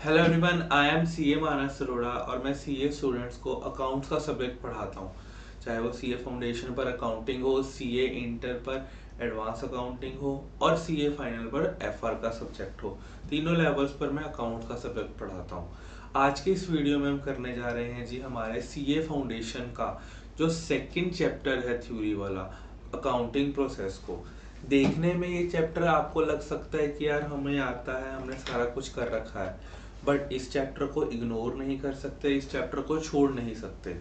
Hello everyone, I am CA Manas Arora और मैं CA students को अकाउंट्स का सब्जेक्ट पढ़ाता हूँ। चाहे वो सीए फाउंडेशन पर अकाउंटिंग हो, सीए इंटर पर एडवांस अकाउंटिंग हो और सीए फाइनल पर एफआर का सब्जेक्ट हो। तीनों लेवल्स पर मैं अकाउंट्स का सब्जेक्ट पढ़ाता हूँ। आज की इस वीडियो में हम करने जा रहे हैं जी हमारे सीए फाउंडेशन का जो सेकंड चैप्टर है थ्योरी वाला, अकाउंटिंग प्रोसेस को। देखने में ये चैप्टर आपको लग सकता है कि यार हमें आता है, हमने सारा कुछ कर रखा है, बट इस चैप्टर को इग्नोर नहीं कर सकते, इस चैप्टर को छोड़ नहीं सकते।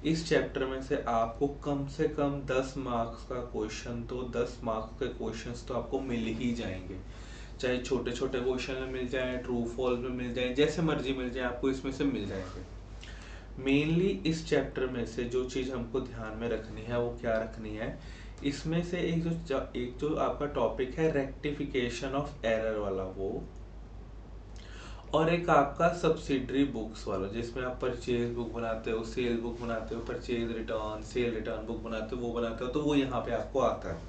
इस चैप्टर में से कम 10 मार्क्स का क्वेश्चन, तो 10 मार्क्स के क्वेश्चंस तो आपको मिल ही जाएंगे। चाहे छोटे छोटे क्वेश्चन में मिल जाए, ट्रू फॉल्स में मिल जाए, जैसे मर्जी मिल जाए, आपको इसमें से मिल जाएंगे। मेनली इस चैप्टर में से जो चीज़ हमको ध्यान में रखनी है वो क्या रखनी है, इसमें से एक जो आपका टॉपिक है रेक्टिफिकेशन ऑफ एरर वाला वो, और एक आपका सब्सिडरी बुक्स वाला जिसमें आप परचेज बुक बनाते हो, सेल बुक बनाते हो, purchase return, cell return book बनाते हो, वो बनाते हो, तो वो यहाँ पे आपको आता है।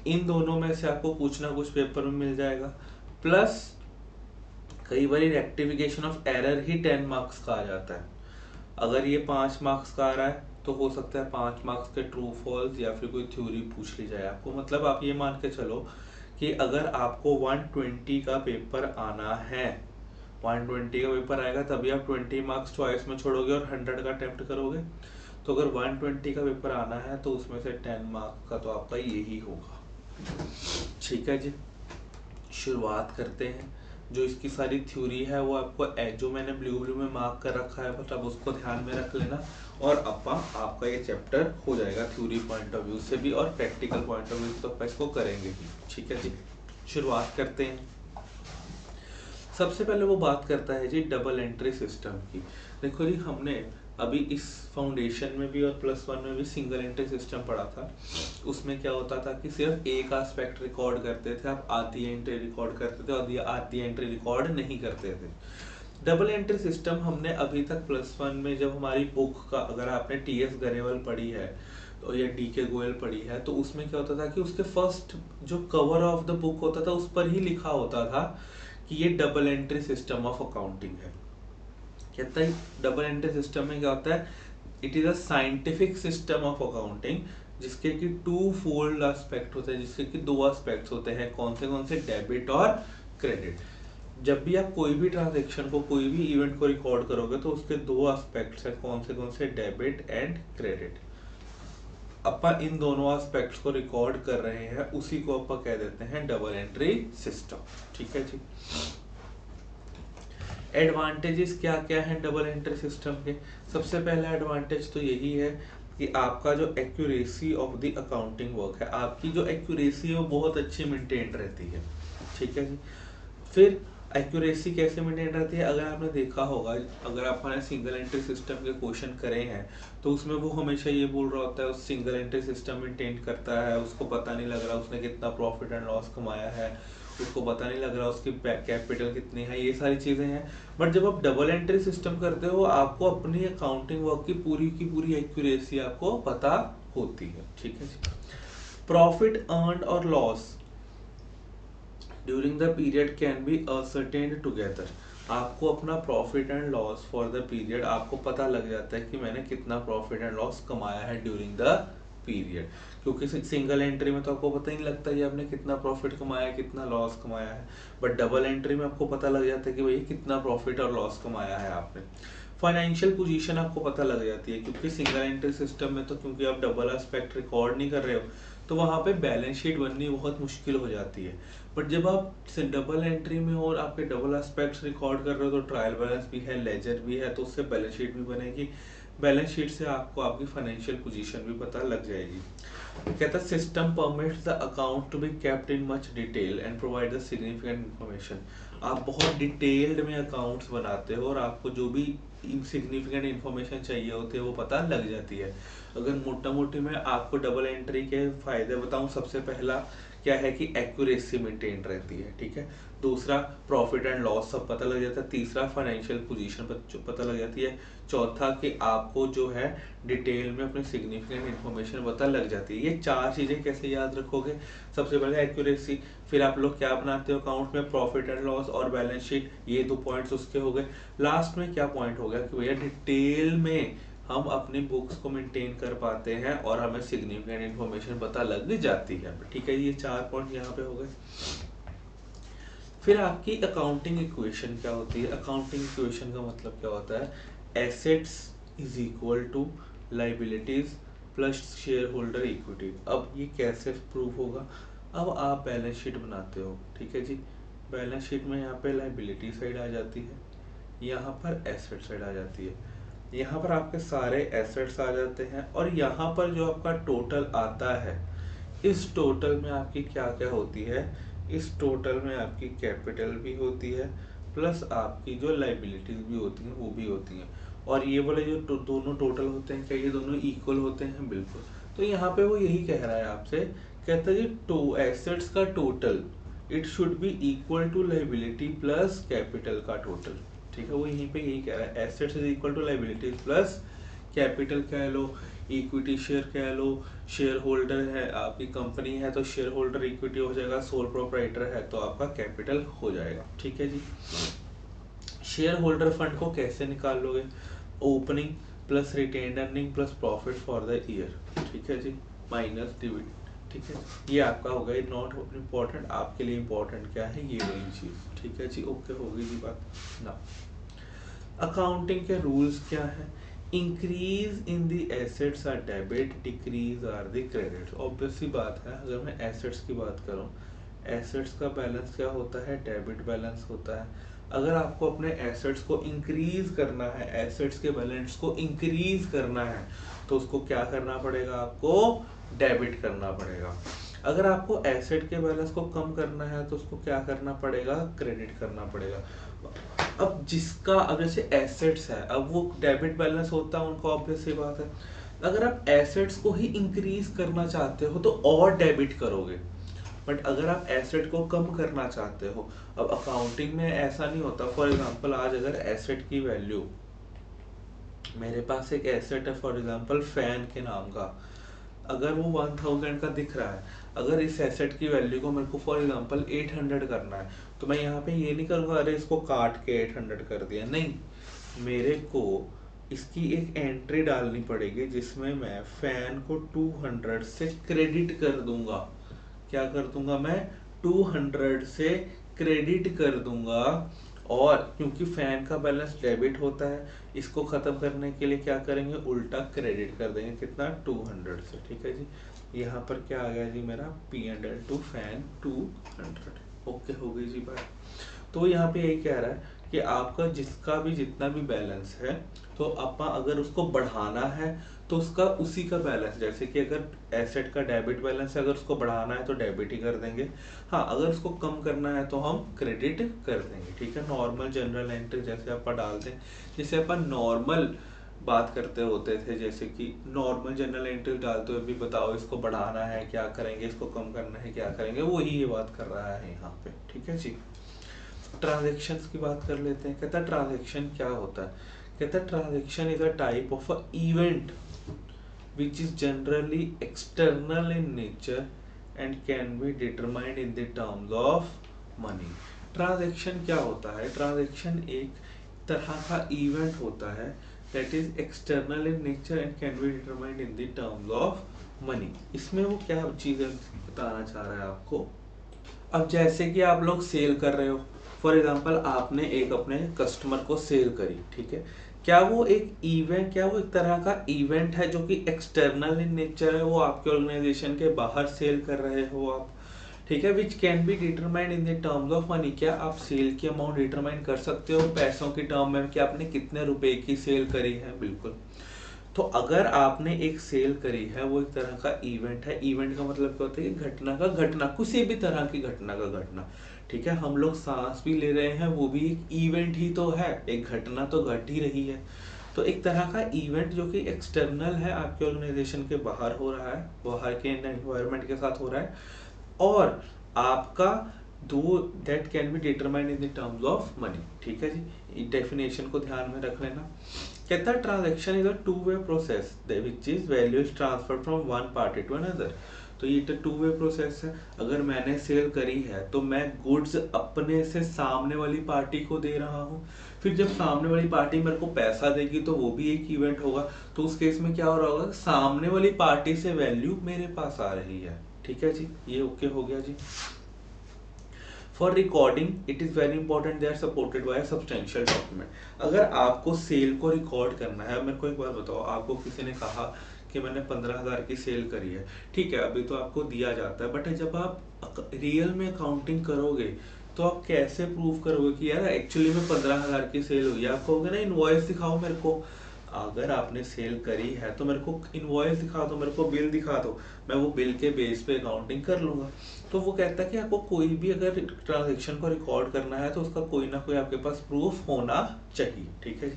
इन दोनों में से आपको कुछ ना कुछ पेपर में मिल जाएगा। प्लस कई बार रेक्टिफिकेशन ऑफ एरर ही 10 मार्क्स का आ जाता है। अगर ये 5 मार्क्स का आ रहा है तो हो सकता है 5 मार्क्स के ट्रू फॉल्स या फिर कोई थ्योरी पूछ ली जाए आपको। मतलब आप ये मान के चलो कि अगर आपको 120 का पेपर आना है, 120 का पेपर आएगा तभी आप 20 मार्क्स चॉइस में छोड़ोगे और 100 का अटेम्प्ट करोगे। तो अगर 120 का पेपर आना है तो उसमें से 10 मार्क्स का तो आपका यही होगा। ठीक है जी, शुरुआत करते हैं। जो इसकी सारी थ्योरी है वो आपको जो मैंने ब्लू में मार्क कर रखा है, मतलब उसको ध्यान में रख लेना। और आपका ये चैप्टर हो जाएगा थ्योरी पॉइंट ऑफ व्यू से भी और प्रैक्टिकल पॉइंट ऑफ व्यू से, तो अपन इसको करेंगे भी। ठीक है जी, शुरुआत करते हैं। सबसे पहले वो बात करता है जी डबल एंट्री सिस्टम की। देखो जी, हमने अभी इस फाउंडेशन में भी और +1 में भी सिंगल एंट्री सिस्टम पढ़ा था। उसमें क्या होता था कि सिर्फ एक एस्पेक्ट रिकॉर्ड करते थे, आप आधी एंट्री रिकॉर्ड करते थे और आधी एंट्री रिकॉर्ड नहीं करते थे। डबल एंट्री सिस्टम हमने अभी तक +1 में, जब हमारी बुक का, अगर आपने टीएस गरेवाल पढ़ी है तो या डीके गोयल पढ़ी है, तो उसमें क्या होता था कि उसके फर्स्ट जो कवर ऑफ द बुक होता था उस पर ही लिखा होता था कि ये double entry system of accounting है। कहता है डबल एंट्री सिस्टम में क्या होता है, it is a scientific system of accounting जिसके कि टू फोल्ड एस्पेक्ट होते हैं, जिसके कि दो एस्पेक्ट्स होते हैं। कौन से डेबिट और क्रेडिट। जब भी आप कोई भी ट्रांजेक्शन को, कोई भी इवेंट को रिकॉर्ड करोगे तो उसके दो एस्पेक्ट्स हैं। कौन से डेबिट एंड क्रेडिट। अपन इन दोनों एस्पेक्ट्स को रिकॉर्ड कर रहे हैं, उसी को अपन कह देते हैं डबल एंट्री सिस्टम। ठीक है जी। एडवांटेजेस क्या क्या है डबल एंट्री सिस्टम के। सबसे पहला एडवांटेज तो यही है कि आपका जो accuracy of the accounting work है, आपकी जो एक्यूरेसी है वो बहुत अच्छी मेंटेन रहती है। ठीक है जी। फिर एक्यूरेसी कैसे मेंटेन रहती है, अगर आपने देखा होगा, अगर आपने सिंगल एंट्री सिस्टम के क्वेश्चन करे हैं तो उसमें वो हमेशा ये बोल रहा होता है उस सिंगल एंट्री सिस्टम मेंटेन करता है, उसको पता नहीं लग रहा उसने कितना प्रॉफिट एंड लॉस कमाया है, उसको पता नहीं लग रहा उसकी कैपिटल कितनी है, ये सारी चीज़ें हैं। बट जब आप डबल एंट्री सिस्टम करते हो आपको अपनी अकाउंटिंग वर्क की पूरी एक्यूरेसी आपको पता होती है। ठीक है जी। प्रॉफिट अर्न और loss during the period can be ascertained together. आपको अपना profit and loss for the period आपको पता लग जाता है कि मैंने कितना प्रॉफिट एंड लॉस कमाया है ड्यूरिंग द पीरियड। क्योंकि सिंगल एंट्री में तो आपको पता ही नहीं लगता कि आपने कितना प्रॉफिट कमाया है, कितना लॉस कमाया है। बट डबल एंट्री में आपको पता लग जाता है कि भाई कितना प्रॉफिट और लॉस कमाया है आपने। फाइनेंशियल पोजीशन आपको पता लग जाती है, क्योंकि सिंगल एंट्री सिस्टम में तो क्योंकि आप डबल एस्पेक्ट रिकॉर्ड नहीं कर रहे हो तो वहाँ पे बैलेंस शीट बननी बहुत मुश्किल हो जाती है। बट जब आप डबल एंट्री में और आपके डबल एस्पेक्ट्स रिकॉर्ड कर रहे हो तो ट्रायल बैलेंस भी है, लेजर भी है, तो उससे बैलेंस शीट भी बनेगी। बैलेंस शीट से आपको आपकी फाइनेंशियल पोजीशन भी पता लग जाएगी। कहता है system permits the account to be kept in much detail and provide the significant information. आप बहुत डिटेल्ड में अकाउंट्स बनाते हो और आपको जो भी सिग्निफिकेंट इन्फॉर्मेशन चाहिए होती है वो पता लग जाती है। अगर मोटा मोटी मैं आपको डबल एंट्री के फायदे बताऊं, सबसे पहला क्या है कि एक्यूरेसी मेंटेन रहती है, ठीक है। दूसरा प्रॉफिट एंड लॉस सब पता लग जाता है। तीसरा फाइनेंशियल पोजीशन पता लग जाती है। चौथा कि आपको जो है डिटेल में अपनी सिग्निफिकेंट इन्फॉर्मेशन पता लग जाती है। ये 4 चीज़ें कैसे याद रखोगे? सबसे पहले एक्यूरेसी, फिर आप लोग क्या बनाते हो अकाउंट में, प्रॉफिट एंड लॉस और बैलेंस शीट, ये 2 पॉइंट्स उसके हो गए। लास्ट में क्या पॉइंट हो गया कि भैया डिटेल में हम अपनी बुक्स को मेंटेन कर पाते हैं और हमें सिग्निफिकेंट इन्फॉर्मेशन पता लग जाती है, ठीक है। ये 4 पॉइंट यहाँ पे हो गए। फिर आपकी अकाउंटिंग इक्वेशन क्या होती है? अकाउंटिंग इक्वेशन का मतलब क्या होता है? Assets is equal to liabilities plus shareholder equity. अब ये कैसे प्रूव होगा? अब आप बैलेंस शीट बनाते हो, ठीक है जी। बैलेंस शीट में यहाँ पे लाइबिलिटी साइड आ जाती है, यहाँ पर एसेट साइड आ जाती है। यहाँ पर आपके सारे एसेट्स आ जाते हैं और यहाँ पर जो आपका टोटल आता है, इस टोटल में आपकी क्या क्या होती है? इस टोटल में आपकी कैपिटल भी होती है प्लस आपकी जो लाइबिलिटीज भी होती हैं वो भी होती हैं। और ये वाले जो दोनों टोटल होते हैं, क्या ये दोनों इक्वल होते हैं? बिल्कुल। तो यहाँ पे वो यही कह रहा है आपसे, कहता है जी एसेट्स का total it should be equal to liability plus capital का टोटल, ठीक है। वो यहीं पे यही कह रहा है, assets is equal to liabilities plus capital कह लो, इक्विटी शेयर कह लो, शेयर होल्डर है आपकी कंपनी है तो शेयर होल्डर इक्विटी हो जाएगा, सोल प्रोप्राइटर है तो आपका कैपिटल हो जाएगा, ठीक है जी। शेयर होल्डर फंड को कैसे निकाल लोगे? Opening plus retained earning plus profit for the year, ठीक है जी, माइनस डिविडेंड, ठीक है। ये आपका होगा, ये नॉट इम्पोर्टेंट, आपके लिए इम्पोर्टेंट क्या है ये वाली चीज, ठीक है जी। ओके हो गई जी बात ना। अकाउंटिंग के रूल्स क्या है? Increase in the assets are debit, decrease are the credit. Obvious सी बात है, अगर मैं एसेट्स की बात करूं, एसेट्स का बैलेंस क्या होता है? डेबिट बैलेंस होता है। अगर आपको अपने एसेट्स को इंक्रीज करना है, एसेट्स के बैलेंस को इंक्रीज करना है, तो उसको क्या करना पड़ेगा? आपको डेबिट करना पड़ेगा। अगर आपको एसेट के बैलेंस को कम करना है तो उसको क्या करना पड़ेगा? क्रेडिट करना पड़ेगा। अब जिसका, अब जैसे एसेट्स है, अब वो डेबिट बैलेंस होता है उनको, ऑब्वियस सी बात है। अगर आप एसेट्स को ही इंक्रीज करना चाहते हो तो और डेबिट करोगे, बट अगर आप एसेट को कम करना चाहते हो, अब अकाउंटिंग में ऐसा नहीं होता। फॉर एग्जांपल आज अगर एसेट की वैल्यू, मेरे पास एक एसेट है फॉर एग्जांपल फैन के नाम का, अगर वो 1000 का दिख रहा है, अगर इस एसेट की वैल्यू को मेरे को फॉर एग्जांपल 800 करना है, तो मैं यहाँ पे ये नहीं करूँगा अरे इसको काट के 800 कर दिया, नहीं, मेरे को इसकी एक एंट्री डालनी पड़ेगी जिसमें मैं फैन को 200 से क्रेडिट कर दूंगा। क्या कर दूंगा? मैं 200 से क्रेडिट कर दूंगा। और क्योंकि फैन का बैलेंस डेबिट होता है, इसको खत्म करने के लिए क्या करेंगे? उल्टा क्रेडिट कर देंगे, कितना? 200 से, ठीक है जी। यहाँ पर क्या आ गया जी मेरा? P&L to fan 200। ओके हो गई जी बात। तो यहाँ पे यही कह रहा है कि आपका जिसका भी जितना भी बैलेंस है, तो अपा अगर उसको बढ़ाना है तो उसका उसी का बैलेंस, जैसे कि अगर एसेट का डेबिट बैलेंस है, अगर उसको बढ़ाना है तो डेबिट ही कर देंगे। हाँ, अगर उसको कम करना है तो हम क्रेडिट कर देंगे, ठीक है। नॉर्मल जनरल एंट्री जैसे अपन डालते हैं, जैसे अपन नॉर्मल बात करते होते थे, जैसे कि नॉर्मल जनरल एंट्री डालते हुए भी बताओ इसको बढ़ाना है क्या करेंगे, इसको कम करना है क्या करेंगे, वो ही ये बात कर रहा है यहाँ पे, ठीक है जी। ट्रांजैक्शंस की बात कर लेते हैं। कहता है ट्रांजैक्शन क्या होता है? कहता है transaction is a type of a event which is generally external in nature and can be determined in the terms of money। Transaction क्या होता है? ट्रांजैक्शन एक तरह का इवेंट होता है that is external in nature and can be determined in the terms of money। इसमें वो क्या चीजें बताना चाह रहा है आपको? अब जैसे कि आप लोग सेल कर रहे हो, फॉर एग्जांपल आपने एक अपने कस्टमर को सेल करी, ठीक है। क्या वो एक इवेंट, क्या वो एक तरह का इवेंट है जो कि एक्सटर्नल इन नेचर है, वो आपके ऑर्गेनाइजेशन के बाहर सेल कर रहे हो आप, ठीक है, which can be determined in the terms of money. क्या आप सेल की अमाउंट डिटरमाइन कर सकते हो पैसों की टर्म में कि आपने कितने रुपए की सेल करी है? बिल्कुल। तो अगर आपने एक सेल करी है, वो एक तरह का इवेंट है। इवेंट का मतलब क्या होता है? कि घटना का घटना, किसी भी तरह की घटना का घटना, ठीक है। हम लोग सांस भी ले रहे हैं, वो भी एक इवेंट ही तो है, एक घटना तो घट ही रही है। तो एक तरह का इवेंट जो कि एक्सटर्नल है, आपके ऑर्गेनाइजेशन के बाहर हो रहा है, बाहर के एनवायरनमेंट के साथ हो रहा है, और आपका दो that can be determined in the terms of money. ठीक है जी, डेफिनेशन को ध्यान में रख लेना। कहता है transaction is a two way process which is value is transfer from one party to another. तो ये टू वे प्रोसेस है। अगर मैंने सेल करी है तो मैं गुड्स अपने से सामने वाली पार्टी को दे रहा हूँ, फिर जब सामने वाली पार्टी मेरे को पैसा देगी तो वो भी एक इवेंट होगा। तो उस केस में क्या हो रहा होगा, सामने वाली पार्टी से वैल्यू मेरे पास आ रही है। ठीक है जी, ये ओके हो गया जी। For recording it is very important they are supported by substantial document. अगर आपको सेल को रिकॉर्ड करना है, मेरे को एक बार बताओ, आपको किसी ने कहा कि मैंने 15,000 की सेल करी है, ठीक है, अभी तो आपको दिया जाता है, बट जब आप रियल में अकाउंटिंग करोगे तो आप कैसे प्रूव करोगे कि यार एक्चुअली में 15,000 की सेल हुई है? आप कहोगे ना इनवॉइस दिखाओ मेरे को। अगर आपने सेल करी है तो मेरे को इनवॉइस दिखा दो, मेरे को बिल दिखा दो, मैं वो बिल के बेस पे अकाउंटिंग कर लूंगा। तो वो कहता है कि आपको कोई भी अगर ट्रांजेक्शन को रिकॉर्ड करना है तो उसका कोई ना कोई आपके पास प्रूफ होना चाहिए। ठीक है जी।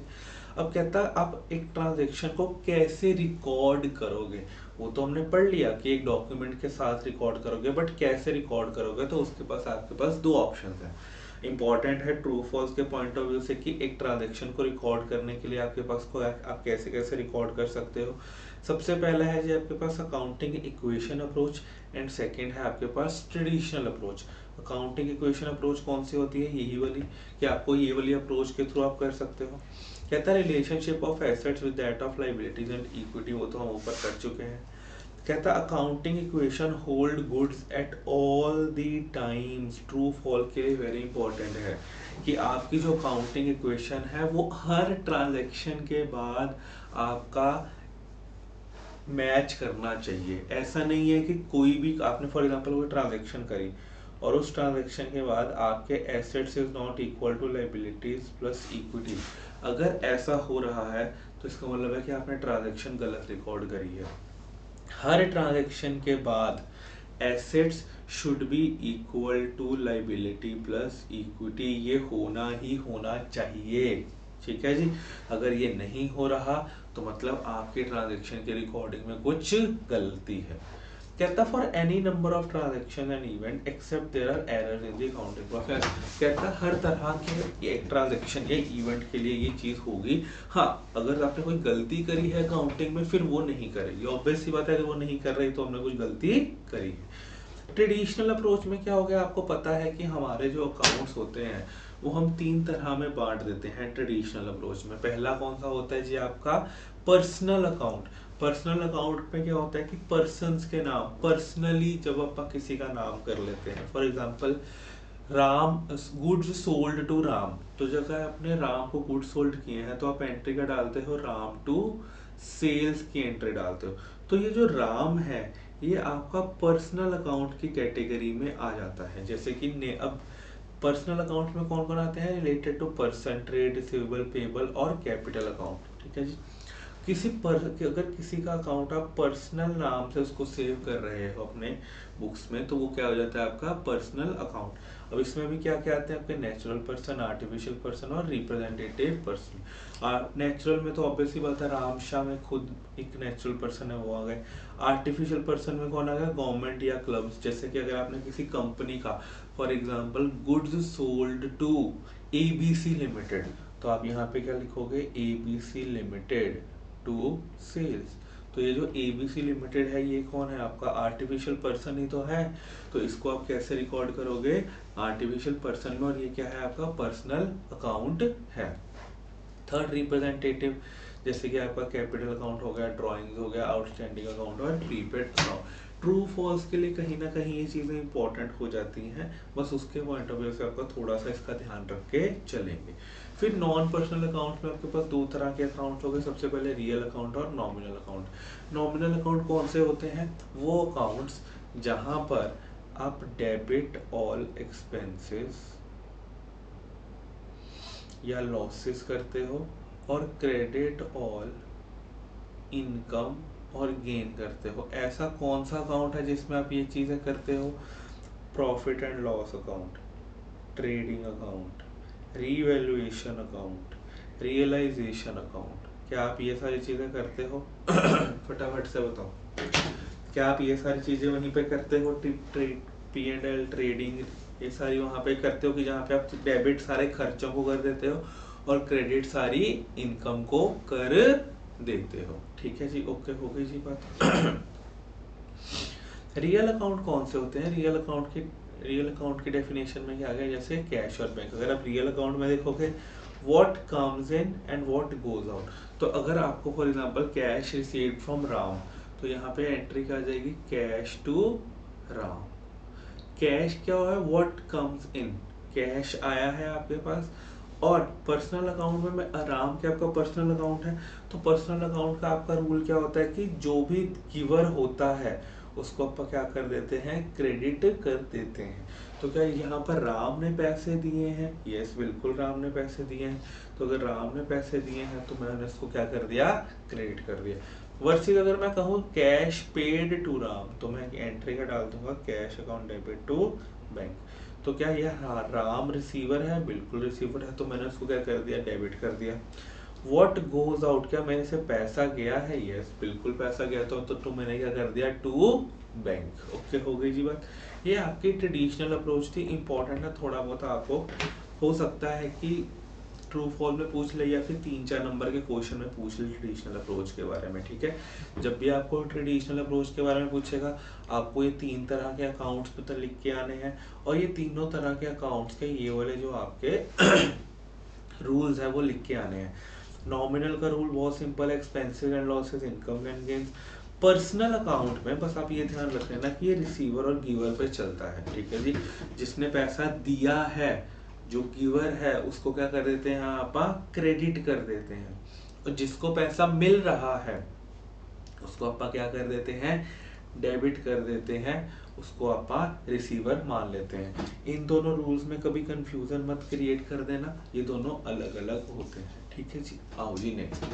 अब कहता है आप एक ट्रांजेक्शन को कैसे रिकॉर्ड करोगे, वो तो हमने पढ़ लिया कि एक डॉक्यूमेंट के साथ रिकॉर्ड करोगे, बट कैसे रिकॉर्ड करोगे? तो उसके पास आपके पास दो ऑप्शन है। इंपॉर्टेंट है ट्रू फॉल्स के पॉइंट ऑफ व्यू से कि एक ट्रांजेक्शन को रिकॉर्ड करने के लिए आपके पास को आप कैसे कैसे रिकॉर्ड कर सकते हो। सबसे पहला है जी आपके पास accounting equation approach, and second है आपके पास traditional approach. Accounting equation approach कौन सी होती है? यही वाली, कि आपको ये वाली अप्रोच के थ्रू आप कर सकते हो। कहता है relationship of assets with that of liabilities and equity, वो तो हम ऊपर कर चुके हैं। कहता accounting equation hold goods at all the times. True fall के लिए वेरी इंपॉर्टेंट है कि आपकी जो अकाउंटिंग इक्वेशन है वो हर ट्रांजैक्शन के बाद आपका मैच करना चाहिए। ऐसा नहीं है कि कोई भी आपने फॉर एग्जांपल कोई ट्रांजैक्शन करी और उस ट्रांजैक्शन के बाद आपके assets is not equal to liabilities plus equity, अगर ऐसा हो रहा है तो इसका मतलब है कि आपने ट्रांजैक्शन गलत रिकॉर्ड करी है। हर ट्रांजैक्शन के बाद assets should be equal to liability plus equity, ये होना ही होना चाहिए। ठीक है जी, अगर ये नहीं हो रहा तो मतलब आपके ट्रांजैक्शन के रिकॉर्डिंग में कुछ गलती है। कहता for any number of transaction and event except there are errors in the accounting process. कहता हर तरह के एक ट्रांजैक्शन या इवेंट के लिए ये चीज होगी। हाँ, अगर आपने कोई गलती करी है अकाउंटिंग में फिर वो नहीं करेगी, ऑब्वियस सी बात है, अगर वो नहीं कर रही तो हमने कुछ गलती करी है। ट्रेडिशनल अप्रोच में क्या हो गया, आपको पता है कि हमारे जो अकाउंट्स होते हैं वो हम तीन तरह में बांट देते हैं ट्रेडिशनल अप्रोच में। पहला कौन सा होता है जी आपका पर्सनल अकाउंट। पर्सनल अकाउंट में क्या होता है कि पर्सन्स के नाम पर्सनली जब आप किसी का नाम कर लेते हैं, for example Ram goods sold to Ram, तो जब आपने राम को गुड्स सोल्ड किए हैं तो आप एंट्री का डालते हो राम टू सेल्स की एंट्री डालते हो। तो ये जो राम है ये आपका पर्सनल अकाउंट की कैटेगरी में आ जाता है। जैसे कि अब पर्सनल अकाउंट में कौन कौन आते हैं? Related to person, trade receivable, payable और कैपिटल अकाउंट। ठीक है जी। अगर किसी का अकाउंट आप पर्सनल नाम से उसको सेव कर रहे हो अपने बुक्स में तो वो क्या हो जाता है आपका पर्सनल अकाउंट। अब इसमें भी क्या क्या आते हैं आपके? नेचुरल पर्सन, आर्टिफिशियल पर्सन और रिप्रेजेंटेटिव पर्सन। नेचुरल में तो ऑब्वियसली बात है राम शाह में खुद एक नेचुरल पर्सन है वो आ गए। आर्टिफिशियल पर्सन में कौन आ गया? गवर्नमेंट या क्लब्स। जैसे कि अगर आपने किसी कंपनी का for example goods sold to ABC limited, तो आप यहाँ पे क्या लिखोगे? ABC limited to sales. तो ये जो एबीसी लिमिटेड है ये कौन है? आपका आर्टिफिशियल पर्सन ही तो है, तो इसको आप कैसे रिकॉर्ड करोगे? आर्टिफिशियल पर्सन में, और ये क्या है? आपका पर्सनल अकाउंट है। थर्ड रिप्रेजेंटेटिव, जैसे कि आपका कैपिटल अकाउंट हो गया, ड्राइंग्स हो गया, आउटस्टैंडिंग अकाउंट और प्रीपेड अकाउंट। ट्रू फॉल्स के लिए कहीं ना कहीं ये चीज़ें इंपॉर्टेंट हो जाती हैं, बस उसके पॉइंट ऑफ व्यू से आपका थोड़ा सा इसका ध्यान रख के चलेंगे। फिर नॉन पर्सनल अकाउंट में आपके पास दो तरह के अकाउंट हो गए। सबसे पहले रियल अकाउंट और नॉमिनल अकाउंट। नॉमिनल अकाउंट कौन से होते हैं? वो अकाउंट्स जहां पर आप डेबिट ऑल एक्सपेंसेस या लॉसेस करते हो और क्रेडिट ऑल इनकम और गेन करते हो। ऐसा कौन सा अकाउंट है जिसमें आप ये चीज़ें करते हो? Profit and loss account, trading account, revaluation account, realisation account. क्या आप ये सारी चीज़ें करते हो? फटाफट से बताओ, क्या आप ये सारी चीज़ें वहीं पे करते हो? ट्रेड P&L, ट्रेडिंग, ये सारी वहाँ पे करते हो कि जहाँ पे आप डेबिट सारे खर्चों को कर देते हो और क्रेडिट सारी इनकम को कर देते हो। ठीक है जी, ओके हो गई जी बात। रियल अकाउंट कौन से होते हैं? रियल अकाउंट की डेफिनेशन में क्या गया, जैसे कैश और बैंक। अगर आप रियल अकाउंट में देखोगे what comes in and what goes out, तो अगर आपको for example cash received from Ram, तो यहाँ पे एंट्री क्या आ जाएगी, कैश टू राम। कैश क्या हुआ है, व्हाट कम्स इन, कैश आया है आपके पास। और पर्सनल अकाउंट में राम के आपका पर्सनल अकाउंट है, तो पर्सनल अकाउंट का आपका रूल क्या होता है कि जो भी गिवर होता है उसको आप क्या कर देते हैं, क्रेडिट कर देते हैं। तो क्या यहाँ पर राम ने पैसे दिए हैं? यस, बिल्कुल राम ने पैसे दिए हैं। तो अगर राम ने पैसे दिए हैं तो मैंने इसको क्या कर दिया, क्रेडिट कर दिया। वर्सेस अगर मैं कहूँ कैश पेड टू राम, तो मैं एंट्री का डाल दूंगा cash account debit to bank. तो क्या यह राम रिसीवर है? बिल्कुल रिसीवर है, तो मैंने उसको क्या कर दिया, डेबिट कर दिया। व्हाट गोज आउट, क्या मेरे से पैसा गया है? यस, बिल्कुल पैसा गया, तो मैंने क्या कर दिया, टू बैंक। ओके हो गई जी बात। ये आपकी ट्रेडिशनल अप्रोच थी, इंपॉर्टेंट है थोड़ा बहुत, आपको हो सकता है कि ट्रू फॉल में पूछ ले या फिर 3-4 नंबर के क्वेश्चन में पूछ ले ट्रेडिशनल अप्रोच के बारे में। ठीक है, जब भी आपको ट्रेडिशनल अप्रोच के बारे में पूछेगा, आपको ये 3 तरह के अकाउंट्स पे तो लिख के आने हैं, और ये तीनों तरह के अकाउंट्स के ये वाले जो आपके रूल्स है वो लिख के आने हैं। नॉमिनल का रूल बहुत सिंपल है, expenses and losses, income and gains. Personal account में बस आप ये ध्यान रख लेना कि ये रिसीवर और गिवर पे चलता है। ठीक है जी, जिसने पैसा दिया है, जो गिवर है, उसको क्या कर देते हैं आप, क्रेडिट कर देते हैं, और जिसको पैसा मिल रहा है उसको आप क्या कर देते हैं, डेबिट कर देते हैं, उसको आप रिसीवर मान लेते हैं। इन दोनों रूल्स में कभी कंफ्यूजन मत क्रिएट कर देना, ये दोनों अलग अलग होते हैं। ठीक है जी, आओ जी नेक्स्ट।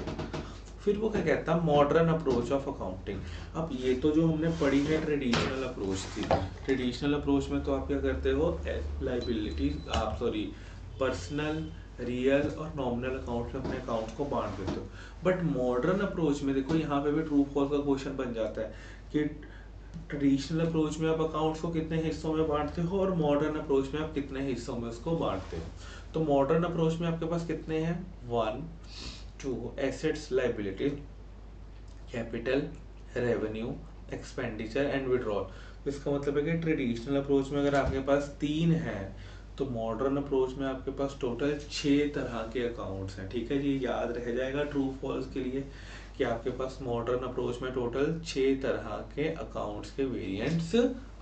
फिर वो क्या कहता है, मॉडर्न अप्रोच ऑफ अकाउंटिंग। अब ये तो जो हमने पढ़ी है ट्रेडिशनल अप्रोच थी। ट्रेडिशनल अप्रोच में तो आप क्या करते हो, लाइबिलिटीज आप सॉरी पर्सनल, रियल और नॉमिनल अकाउंट में अपने अकाउंट्स को बांट देते हो। बट मॉडर्न अप्रोच में देखो, यहाँ पे भी ट्रू फॉल्स का क्वेश्चन बन जाता है कि ट्रेडिशनल अप्रोच में आप अकाउंट्स को कितने हिस्सों में बांटते हो और मॉडर्न अप्रोच में आप कितने हिस्सों में उसको बांटते हो। तो मॉडर्न अप्रोच में आपके पास कितने हैं, 1 2 assets, liabilities, capital, revenue, expenditure and withdrawal. इसका मतलब है कि ट्रेडिशनल अप्रोच में अगर आपके पास 3 है, तो मॉडर्न अप्रोच में आपके पास टोटल 6 तरह के अकाउंट्स हैं। ठीक है जी, याद रह जाएगा ट्रू फॉल्स के लिए कि आपके पास मॉडर्न अप्रोच में टोटल 6 तरह के अकाउंट्स के वेरिएंट्स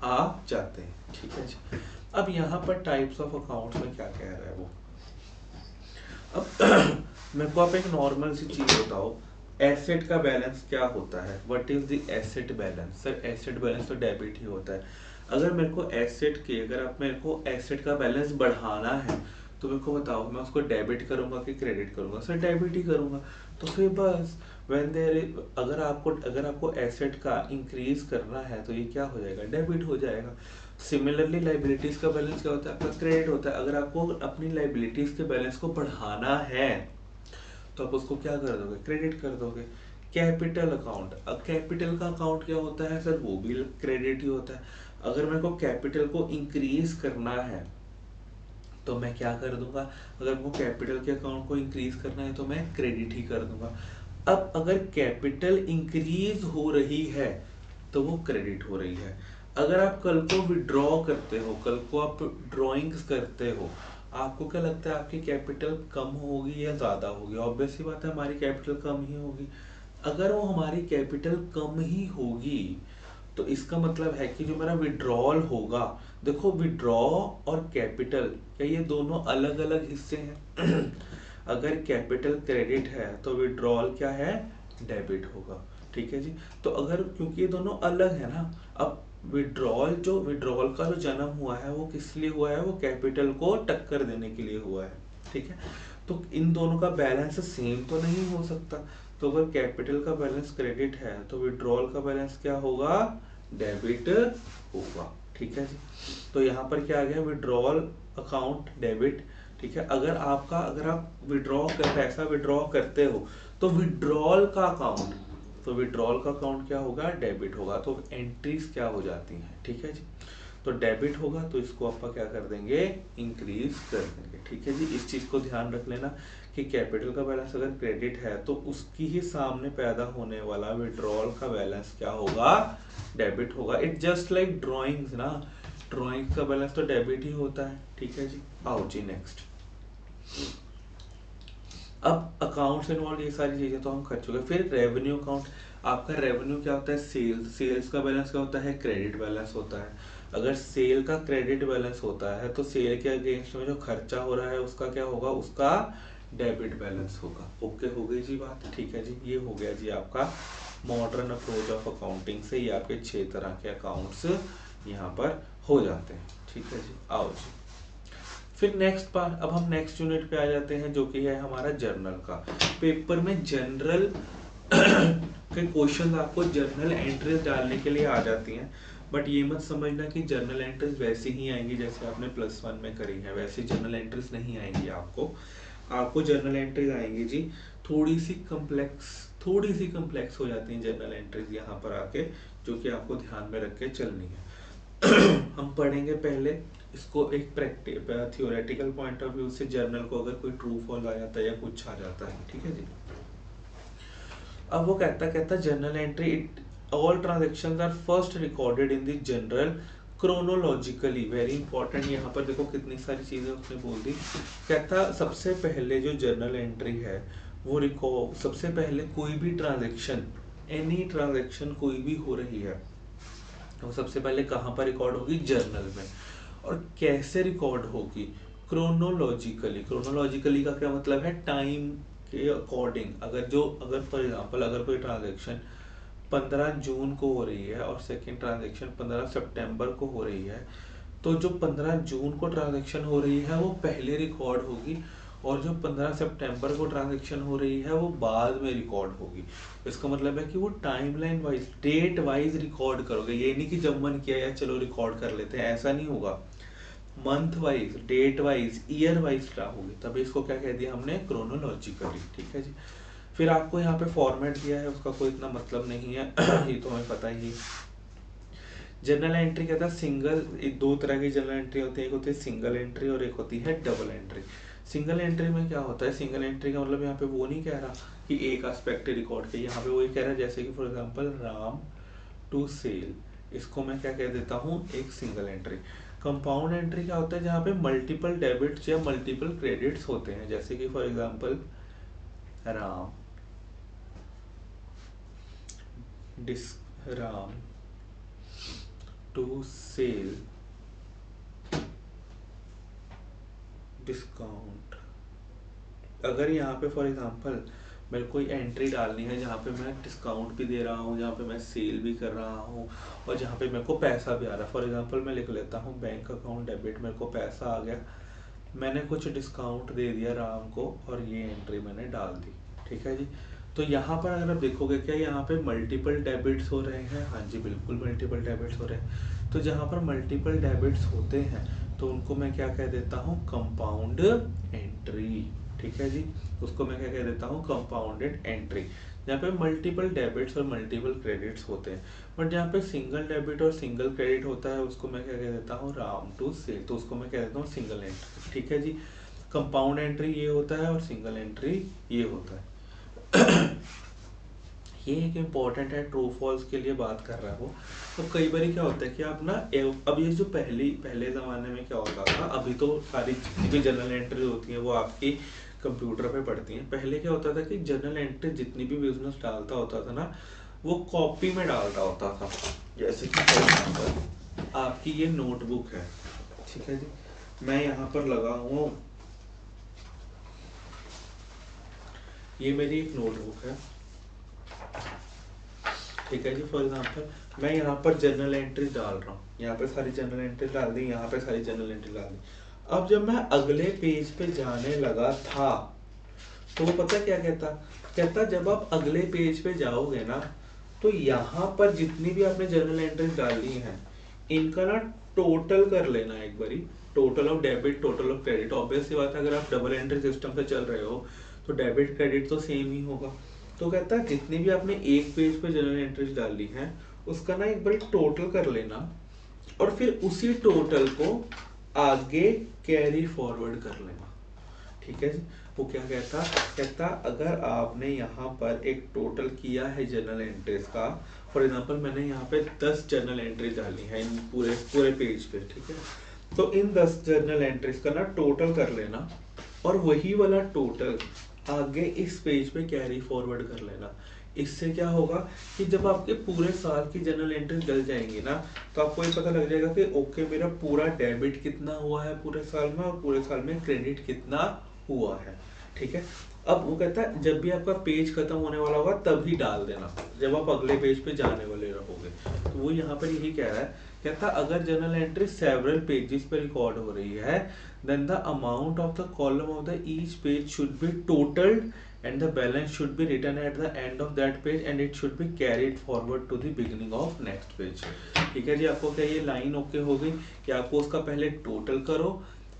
आ जाते हैं। ठीक है जी, अब यहाँ पर टाइप्स ऑफ अकाउंट्स में क्या कह रहा है वो, अब मेरे को आप एक नॉर्मल सी चीज बताओ, एसेट का बैलेंस क्या होता है, what is the asset balance? Sir asset balance तो डेबिट ही होता है। अगर मेरे को एसेट के, अगर आप मेरे को एसेट का बैलेंस बढ़ाना है तो मेरे को बताओ, मैं उसको डेबिट करूंगा कि क्रेडिट करूंगा? सर डेबिट ही करूंगा। तो फिर बस अगर आपको एसेट का इंक्रीज करना है तो ये क्या हो जाएगा, डेबिट हो जाएगा। सिमिलरली लाइबिलिटीज का बैलेंस क्या होता है, आपका क्रेडिट होता है। अगर आपको अपनी लाइबिलिटीज के बैलेंस को बढ़ाना है तो आप उसको क्या कर दोगे, क्रेडिट कर दोगे। कैपिटल अकाउंट, अब कैपिटल का अकाउंट क्या होता है सर, वो भी क्रेडिट ही होता है। अगर मेरे को कैपिटल को इंक्रीज करना है तो मैं क्या कर दूंगा, अगर वो कैपिटल के अकाउंट को इंक्रीज करना है तो मैं क्रेडिट ही कर दूंगा। अब अगर कैपिटल इंक्रीज हो रही है तो वो क्रेडिट हो रही है। अगर आप कल को विड्रॉ करते हो, कल को आप ड्रॉइंग्स करते हो, आपको क्या लगता है आपकी कैपिटल कम होगी या ज्यादा होगी? ऑब्वियस सी बात है हमारी कैपिटल कम ही होगी। अगर वो हमारी कैपिटल कम ही होगी तो इसका मतलब है कि जो मेरा विड्रॉल होगा, देखो विड्रॉ और कैपिटल क्या ये दोनों अलग अलग हिस्से हैं? अगर कैपिटल क्रेडिट है तो विड्रॉल क्या है, डेबिट होगा। ठीक है जी, तो अगर क्योंकि ये दोनों अलग है ना, अब विड्रॉल का जो जन्म हुआ है वो किस लिए हुआ है, वो कैपिटल को टक्कर देने के लिए हुआ है। ठीक है, तो इन दोनों का बैलेंस सेम तो नहीं हो सकता। तो अगर कैपिटल का बैलेंस क्रेडिट है तो विड्रॉल का बैलेंस क्या होगा, डेबिट होगा। ठीक है जी, तो यहाँ पर क्या आ गया, विड्रॉल अकाउंट डेबिट। ठीक है, अगर आप पैसा विड्रॉ करते हो तो विड्रॉल का अकाउंट क्या होगा, डेबिट होगा। तो एंट्रीज क्या हो जाती हैं। ठीक है जी, तो डेबिट होगा तो इसको आप क्या कर देंगे, इंक्रीज कर देंगे। ठीक है जी, इस चीज को ध्यान रख लेना कि कैपिटल का बैलेंस अगर क्रेडिट है तो उसकी ही सामने पैदा होने वाला विड्रॉल का बैलेंस क्या होगा, डेबिट होगा। इट जस्ट लाइक ड्रॉइंग्स ना, ड्रॉइंग का बैलेंस तो डेबिट ही होता है। ठीक है जी, आओ जी नेक्स्ट। अब अकाउंट्स इन्वॉल्व, ये सारी चीजें तो हम कर चुके हैं। फिर रेवेन्यू अकाउंट, आपका रेवेन्यू क्या होता है, सेल्स, सेल्स का बैलेंस क्या होता है, क्रेडिट बैलेंस होता है। अगर सेल का क्रेडिट बैलेंस होता है तो सेल के अगेंस्ट में जो खर्चा हो रहा है उसका क्या होगा, उसका डेबिट बैलेंस होगा। ओके, हो गई जी बात। ठीक है जी, ये हो गया जी आपका मॉडर्न अप्रोच ऑफ अकाउंटिंग से। ये आपके 6 तरह के अकाउंट्स यहाँ पर हो जाते हैं। ठीक है जी, आओ जी। फिर नेक्स्ट पार्ट, अब हम नेक्स्ट यूनिट पे आ जाते हैं जो कि है हमारा जर्नल का। पेपर में जनरल के क्वेश्चन आपको जर्नल एंट्रीज डालने के लिए आ जाती हैं, बट ये मत समझना कि जर्नल एंट्रीज वैसी ही आएंगी जैसे आपने +1 में करी है, वैसी जर्नल एंट्रीज नहीं आएंगी आपको जर्नल एंट्रीज आएंगी जी थोड़ी सी कम्प्लेक्स हो जाती हैं जर्नल एंट्रीज यहाँ पर आके, जो कि आपको ध्यान में रख के चलनी है। हम पढ़ेंगे पहले इसको एक थियोरेटिकल पॉइंट ऑफ व्यू से, जर्नल को अगर कोई ट्रू फॉल आ जाता है या कुछ आ जाता है। ठीक है जी, अब वो कहता journal entry, all transactions are first recorded in the journal chronologically. Very important, यहाँ पर देखो कितनी सारी चीजें उसने बोल दी। कहता सबसे पहले जो जर्नल एंट्री है वो रिकॉर्ड, सबसे पहले कोई भी ट्रांजेक्शन, एनी ट्रांजेक्शन कोई भी हो रही है वो सबसे पहले कहाँ पर रिकॉर्ड होगी, जर्नल में। और कैसे रिकॉर्ड होगी, क्रोनोलॉजिकली। क्रोनोलॉजिकली का क्या मतलब है, टाइम के अकॉर्डिंग। अगर फॉर एग्जांपल अगर कोई ट्रांजैक्शन 15 जून को हो रही है और सेकंड ट्रांजैक्शन 15 सितंबर को हो रही है, तो जो 15 जून को ट्रांजैक्शन हो रही है वो पहले रिकॉर्ड होगी, और जो 15 सितंबर को ट्रांजैक्शन हो रही है वो बाद में रिकॉर्ड होगी। इसका मतलब है कि वो timeline wise, date wise record करोगे। ये नहीं कि जब मन किया या चलो रिकॉर्ड कर लेते हैं, ऐसा नहीं होगा। Month wise, date wise, year wise होगी, तभी इसको क्या कह दिया हमने, क्रोनोलॉजिकली। ठीक है जी, फिर आपको यहाँ पे फॉर्मेट दिया है, उसका कोई इतना मतलब नहीं है ये तो हमें पता ही है। जर्नल एंट्री कहता है सिंगल, दो तरह की जर्नल एंट्री होती है, एक होती है सिंगल एंट्री और एक होती है डबल एंट्री। सिंगल एंट्री में क्या होता है, सिंगल एंट्री का मतलब यहाँ पे वो नहीं कह रहा कि एक एस्पेक्ट रिकॉर्ड के, यहाँ पे वो ये कह रहा है जैसे कि for example Ram to sale, इसको मैं क्या कह देता हूँ, एक सिंगल एंट्री। कंपाउंड एंट्री क्या होता है, जहाँ पे मल्टीपल डेबिट्स या मल्टीपल क्रेडिट्स होते हैं, जैसे कि for example Ram to sale discount. अगर यहाँ पे फॉर एग्जांपल मेरे को एंट्री डालनी है जहाँ पे मैं डिस्काउंट भी दे रहा हूँ, जहाँ पे मैं सेल भी कर रहा हूँ, और जहाँ पे मेरे को पैसा भी आ रहा है। फॉर एग्जांपल मैं लिख लेता हूँ बैंक अकाउंट डेबिट, मेरे को पैसा आ गया, मैंने कुछ डिस्काउंट दे दिया राम को, और ये एंट्री मैंने डाल दी। ठीक है जी, तो यहाँ पर अगर आप देखोगे क्या यहाँ पे मल्टीपल डेबिट्स हो रहे हैं, हाँ जी बिल्कुल मल्टीपल डेबिट्स हो रहे हैं। तो जहाँ पर मल्टीपल डेबिट्स होते हैं तो उनको मैं क्या कह देता हूँ, कंपाउंड एंट्री। ठीक है जी, उसको मैं क्या कह देता हूँ, कंपाउंडेड एंट्री। जहाँ पे मल्टीपल डेबिट्स और मल्टीपल क्रेडिट्स होते हैं, बट जहाँ पे सिंगल डेबिट और सिंगल क्रेडिट होता है उसको मैं क्या कह देता हूँ, राम टू सेल, तो उसको मैं कह देता हूँ सिंगल एंट्री। ठीक है जी, कंपाउंड एंट्री ये होता है और सिंगल एंट्री ये होता है। ये एक इम्पॉर्टेंट है, ट्रू फॉल्स के लिए बात कर रहा हूँ। तो कई बार क्या होता है कि आप ना, अब ये जो पहले ज़माने में क्या होता था, अभी तो सारी जो जनरल एंट्री होती है वो आपकी कंप्यूटर पे पढ़ती हैं। पहले क्या होता था कि जनरल एंट्री जितनी भी बिजनेस डालता होता था ना, वो कॉपी में डालता होता था। जैसे कि फॉर एग्जाम्पल आपकी ये नोटबुक है, ठीक है जी, मैं यहाँ पर लगा हूँ, ये मेरी एक नोटबुक है, ठीक है जी। फॉर एग्जांपल मैं यहाँ पर जनरल एंट्री डाल रहा हूँ, यहाँ पे सारी जनरल एंट्री डाल दी, यहाँ पे सारी जनरल एंट्री डाल दी। अब जब मैं अगले पेज पे जाने लगा था तो वो पता क्या कहता जब आप अगले पेज पे जाओगे ना, तो यहाँ पर जितनी भी आपने जनरल एंट्री डाली हैं इनका ना टोटल कर लेना एक बारी, total of debit, total of credit. Obvious सी बात है, अगर आप डबल एंट्री सिस्टम से चल रहे हो तो डेबिट क्रेडिट तो सेम ही होगा। तो कहता है जितनी भी आपने एक पेज पे जनरल एंट्रीज डाली हैं उसका ना एक बार टोटल कर लेना, और फिर उसी टोटल को आगे कैरी फॉरवर्ड कर लेना। ठीक है जी। वो क्या कहता अगर आपने यहाँ पर एक टोटल किया है जर्नल एंट्रीज का, फॉर एग्जांपल मैंने यहाँ पे 10 जर्नल एंट्रीज डाली है इन पूरे पेज पे, ठीक है। तो इन 10 जर्नल एंट्रीज का ना टोटल कर लेना और वही वाला टोटल आगे इस पेज पे कैरी फॉरवर्ड कर लेना। इससे क्या होगा कि जब आपके पूरे साल की जर्नल एंट्री डल जाएंगी ना, तो आपको ये पता लग जाएगा कि ओके मेरा पूरा डेबिट कितना हुआ है पूरे साल में और पूरे साल में क्रेडिट कितना हुआ है। ठीक है। अब वो कहता है जब भी आपका पेज खत्म होने वाला होगा तभी डाल देना, जब आप अगले पेज पे जाने वाले रहोगे। तो वो यहाँ पर यही कह रहा है, कहता अगर जर्नल एंट्री सेवरल पेजेस पे रिकॉर्ड हो रही है, then the amount of the column of the each page should be totaled and the balance should be written at the end of that page and it should be carried forward to the beginning of next page। ठीक है जी। आपको क्या ये line okay हो गई कि आपको उसका पहले टोटल करो,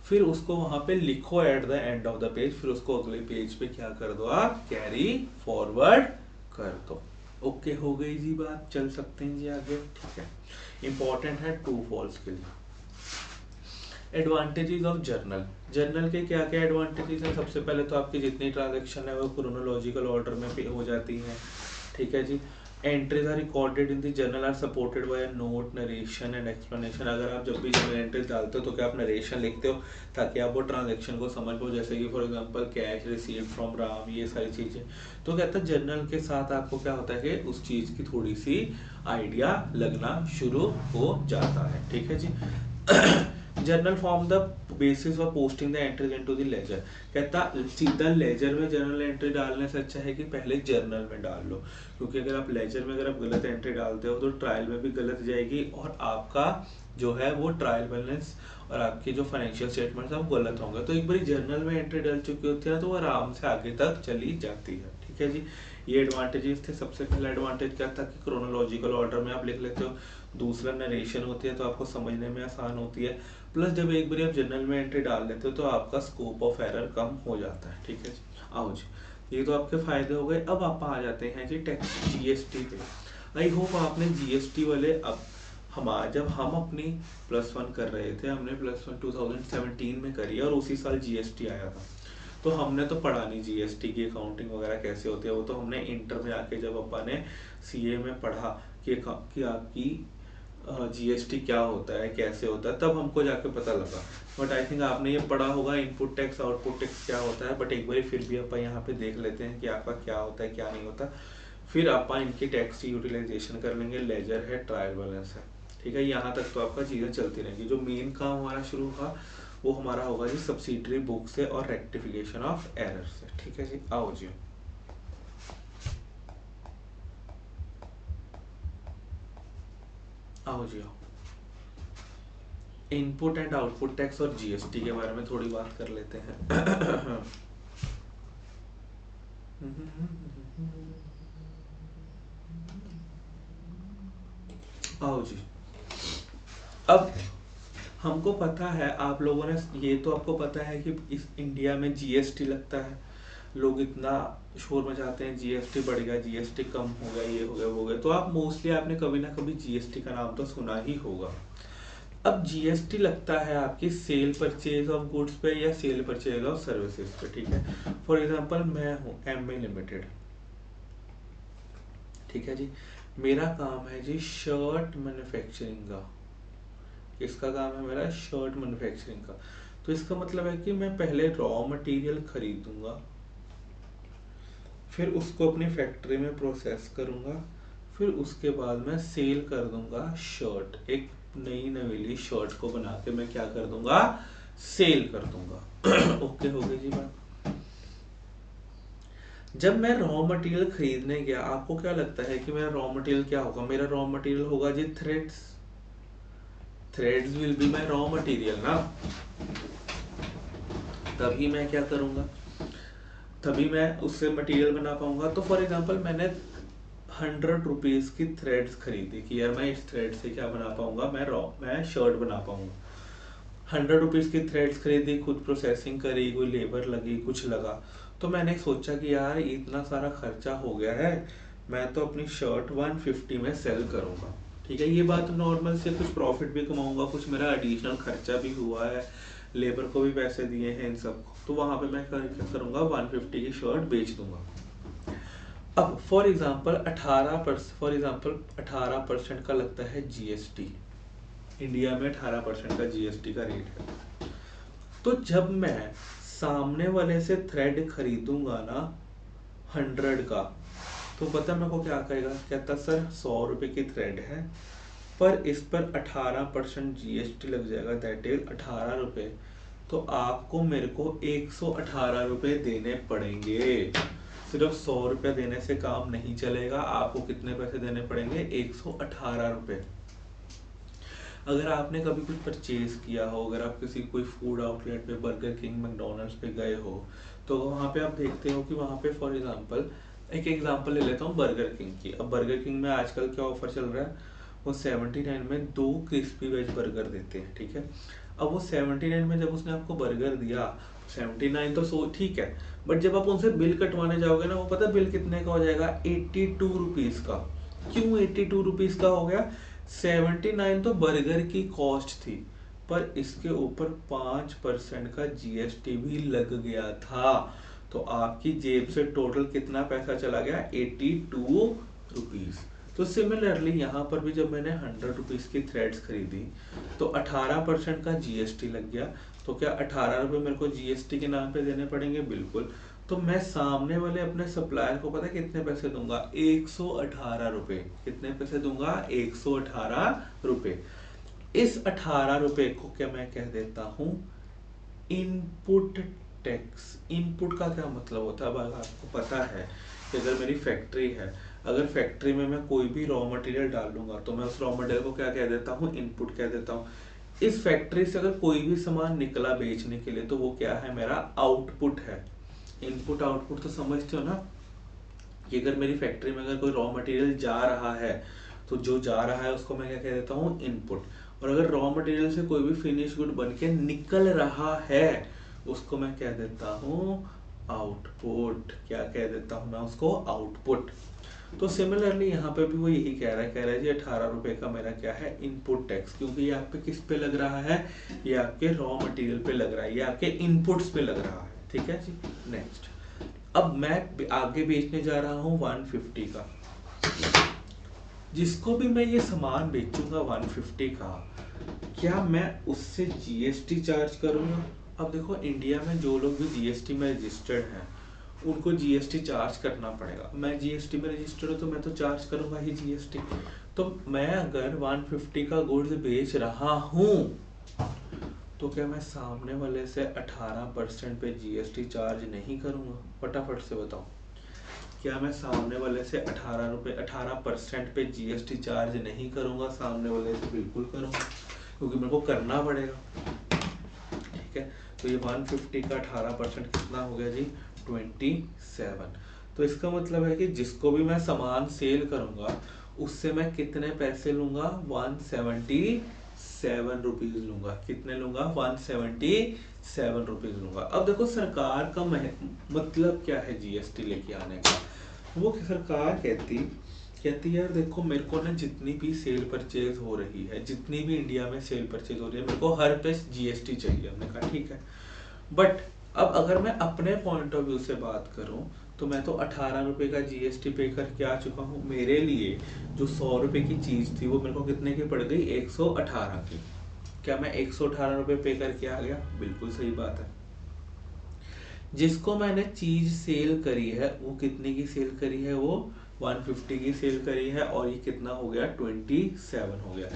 फिर उसको वहां पे लिखो at the end of the page, फिर उसको अगले पेज पे क्या कर दो आप, कैरी फॉरवर्ड कर दो। ओके हो गई जी बात, चल सकते हैं जी आगे। ठीक है। इंपॉर्टेंट है ट्रू फॉल्स के लिए। एडवांटेजेस ऑफ जर्नल के क्या क्या एडवांटेजेस हैं। सबसे पहले तो आपकी जितनी ट्रांजैक्शन है वो क्रोनोलॉजिकल ऑर्डर में पे हो जाती हैं। ठीक है जी। Entries are recorded in the journal are supported by a note, narration and explanation. अगर आप जब भी जर्नल एंट्रीज डालते हो तो क्या आप नरेशन लिखते हो ताकि आप वो ट्रांजैक्शन को समझ लो, जैसे कि for example cash received from Ram, ये सारी चीजें। तो कहता है जर्नल के साथ आपको क्या होता है कि उस चीज की थोड़ी सी आइडिया लगना शुरू हो जाता है। ठीक है जी। Journal form the basis for posting the entries into the ledger. कहता सीधा लेजर में जर्नल एंट्री डालने से अच्छा है कि पहले जर्नल में डाल लो, क्योंकि अगर आप लेजर में अगर आप गलत एंट्री डालते हो तो ट्रायल में भी गलत जाएगी और आपका जो है वो ट्रायल बैलेंस और आपके जो फाइनेंशियल स्टेटमेंट्स हैं वो गलत होंगे। तो एक बार जर्नल में एंट्री डल चुकी होती है तो वो आराम से आगे तक चली जाती है। ठीक है जी। ये एडवांटेजेस थे। सबसे पहला एडवांटेज क्या था कि क्रोनोलॉजिकल ऑर्डर में आप लिख लेते हो। दूसरा नरेशन होती है तो आपको समझने में आसान होती है। प्लस जब एक बार आप जर्नल में एंट्री डाल देते हो तो आपका स्कोप ऑफ एरर कम हो जाता है। ठीक है जी। आओ जी, ये तो आपके फायदे हो गए। अब आप आ जाते हैं जी टैक्स जीएसटी पे। आई होप आपने जीएसटी वाले अब जब हम अपनी +1 कर रहे थे, हमने +1 2017 में करी और उसी साल जीएसटी आया था। तो हमने तो पढ़ा नहीं जीएसटी की अकाउंटिंग वगैरह कैसे होती है, वो तो हमने इंटर में आके जब अपन ने सीए में पढ़ा कि आपकी जीएसटी क्या होता है कैसे होता है, तब हमको जाके पता लगा। बट आई थिंक आपने ये पढ़ा होगा इनपुट टैक्स आउटपुट टैक्स क्या होता है। बट एक बार फिर भी अपन यहाँ पे देख लेते हैं कि आपका क्या होता है क्या नहीं होता, फिर अपन इनकी टैक्स की यूटिलाइजेशन कर लेंगे। लेजर है, ट्रायल बैलेंस है। ठीक है। यहाँ तक तो आपका चीज़ें चलती रहेंगी। जो मेन काम हमारा शुरू होगा वो हमारा होगा जी सब्सिडरी बुक से और रेक्टिफिकेशन ऑफ एरर से। ठीक है जी। आओ जी, आओ जी आओ। इनपुट एंड आउटपुट टैक्स और जीएसटी के बारे में थोड़ी बात कर लेते हैं। आओ जी। अब हमको पता है, आप लोगों ने ये तो आपको पता है कि इस इंडिया में जीएसटी लगता है। लोग इतना शोर मचाते हैं जीएसटी बढ़ गया, जीएसटी कम हो गया, ये हो गया वो हो गया। तो आप मोस्टली आपने कभी ना कभी जीएसटी का नाम तो सुना ही होगा। अब जीएसटी लगता है आपकी सेल परचेज ऑफ गुड्स पे या सेल परचेज ऑफ सर्विसेज पे। ठीक है। फॉर एग्जांपल मैं हूँ एमए लिमिटेड। ठीक है जी। मेरा काम है जी शर्ट मैन्युफैक्चरिंग का। किसका काम है मेरा? शर्ट मैन्युफैक्चरिंग का। तो इसका मतलब है कि मैं पहले रॉ मटेरियल खरीदूंगा, फिर उसको अपनी फैक्ट्री में प्रोसेस करूंगा, फिर उसके बाद मैं सेल कर दूंगा शर्ट। एक नई नवेली शर्ट को बना के मैं क्या कर दूंगा? सेल कर दूंगा। ओके हो गई जी बात। जब मैं रॉ मटेरियल खरीदने गया, आपको क्या लगता है कि मेरा रॉ मटेरियल क्या होगा? मेरा रॉ मटेरियल होगा जी threads. Threads will be my raw material ना। तभी मैं क्या करूंगा, तभी मैं उससे मटेरियल बना पाऊंगा। तो फॉर एग्जांपल मैंने 100 रुपीज की थ्रेड्स खरीदी कि यार मैं इस थ्रेड से क्या बना पाऊंगा, मैं शर्ट बना पाऊंगा। 100 रुपीज की थ्रेड्स खरीदी, खुद प्रोसेसिंग करी, कोई लेबर लगी, कुछ लगा। तो मैंने सोचा कि यार इतना सारा खर्चा हो गया है, मैं तो अपनी शर्ट 150 में सेल करूंगा। ठीक है, ये बात नॉर्मल से कुछ प्रॉफिट भी कमाऊंगा, कुछ मेरा एडिशनल खर्चा भी हुआ है, लेबर को भी पैसे दिए हैं इन सब को, तो वहां पे मैं क्या करूंगा 150 की शर्ट बेच दूंगा। अब फॉर एग्जांपल 18% का लगता है जीएसटी, इंडिया में 18% का जीएसटी का रेट है। तो जब मैं सामने वाले से थ्रेड खरीदूंगा ना 100 का, तो पता मेरे को क्या कहेगा, कहता सर 100 रुपए की थ्रेड है, पर इस पर 18% जीएसटी लग जाएगा, दैट इज 18 रुपए, तो आपको मेरे को 118 रुपए देने पड़ेंगे। सिर्फ 100 रुपये देने से काम नहीं चलेगा, आपको कितने पैसे देने पड़ेंगे, 118 रुपये। अगर आपने कभी कुछ परचेज किया हो, अगर आप किसी कोई फूड आउटलेट पे, बर्गर किंग, मैकडोनल्ड्स पे गए हो, तो वहाँ पे आप देखते हो कि वहाँ पे फॉर एग्जांपल, एक एग्जांपल ले लेता हूँ बर्गर किंग की। अब बर्गर किंग में आजकल क्या ऑफर चल रहा है, वो 79 में 2 क्रिस्पी वेज बर्गर देते हैं, ठीक है। अब वो 79 में जब उसने आपको बर्गर दिया, 79 तो सो ठीक है, बट जब आप उनसे बिल कटवाने जाओगे ना, वो पता बिल कितने का हो जाएगा, 82 रुपीज का। क्यों 82 रुपीज का हो गया, 79 तो बर्गर की कॉस्ट थी, पर इसके ऊपर 5% का जीएसटी भी लग गया था, तो आपकी जेब से टोटल कितना पैसा चला गया, 82 रुपीज। तो सिमिलरली यहाँ पर भी जब मैंने 100 रुपीज की थ्रेड्स खरीदी, तो 18% का जीएसटी लग गया, तो क्या 18 रुपये मेरे को जीएसटी के नाम पे देने पड़ेंगे, बिल्कुल। तो मैं सामने वाले अपने सप्लायर को पता कितने पैसे दूंगा, 118 रुपए। कितने पैसे दूंगा, 118 रुपए। इस 18 रुपए को क्या मैं कह देता हूं, इनपुट टैक्स। इनपुट का क्या मतलब होता है, अब आपको पता है कि अगर मेरी फैक्ट्री है, अगर फैक्ट्री में मैं कोई भी रॉ मटेरियल डालूंगा, तो मैं उस रॉ मटेरियल को क्या कह देता हूँ, इनपुट कह देता हूँ। इस फैक्ट्री से अगर कोई भी सामान निकला बेचने के लिए, तो वो क्या है, मेरा आउटपुट है। इनपुट आउटपुट तो समझते हो ना, कि अगर मेरी फैक्ट्री में अगर कोई रॉ मटेरियल जा रहा है, तो जो जा रहा है उसको मैं क्या कह देता हूँ, इनपुट। और अगर रॉ मटेरियल से कोई भी फिनिश गुड बन के निकल रहा है, उसको मैं कह देता हूँ आउटपुट। क्या कह देता हूँ मैं उसको, आउटपुट। तो सिमिलरली यहाँ पे भी वो यही कह रहा है जी 18 रुपए का मेरा क्या है, इनपुट टैक्स, क्योंकि ये आप पे किस पे लग रहा है, ये आपके रॉ मटेरियल पे लग रहा है, ये आपके इनपुट्स पे लग रहा है, ठीक है जी। नेक्स्ट, अब मैं आगे बेचने जा रहा हूँ 150 का। जिसको भी मैं ये सामान बेचूंगा 150 का, क्या मैं उससे जीएसटी चार्ज करूंगा। अब देखो, इंडिया में जो लोग भी जीएसटी में रजिस्टर्ड हैं, उनको जीएसटी चार्ज करना पड़ेगा। मैं जीएसटी में रजिस्टर्ड हूँ, तो मैं तो चार्ज करूंगा ही जीएसटी। तो मैं अगर 150 का गुड्स बेच रहा हूँ, तो क्या मैं सामने वाले से 18% पे जीएसटी चार्ज नहीं करूंगा, फटाफट से बताओ। क्या मैं सामने वाले से 18% पे जीएसटी चार्ज नहीं करूंगा, सामने वाले से बिल्कुल करूंगा, क्योंकि मेरे को करना पड़ेगा, ठीक है। तो ये 150 का 18% कितना हो गया जी, 27। तो इसका मतलब है कि जिसको भी मैं सामान सेल करूंगा, उससे मैं कितने पैसे लूंगा, 177 रुपीज लूंगा। कितने लूंगा, 177 रुपीज लूंगा। अब देखो, सरकार का मतलब क्या है जीएसटी लेके आने का, वो सरकार कहती यार देखो, मेरे को ना जितनी भी सेल परचेज हो रही है, जितनी भी इंडिया में सेल परचेज हो रही है, मेरे को हर पे जीएसटी चाहिए। हमने कहा ठीक है, बट अब अगर मैं अपने पॉइंट ऑफ व्यू से बात करूं, तो मैं तो 18 रुपए का जीएसटी पे करके आ चुका हूं। मेरे लिए जो 100 रुपए की चीज थी, वो मेरे को कितने की पड़ गई, 118 की। क्या मैं 118 रुपए पे करके आ गया, बिल्कुल सही बात है। जिसको मैंने चीज सेल करी है, वो कितने की सेल करी है, वो 150 की सेल करी है, और ये कितना हो गया, 27 हो गया।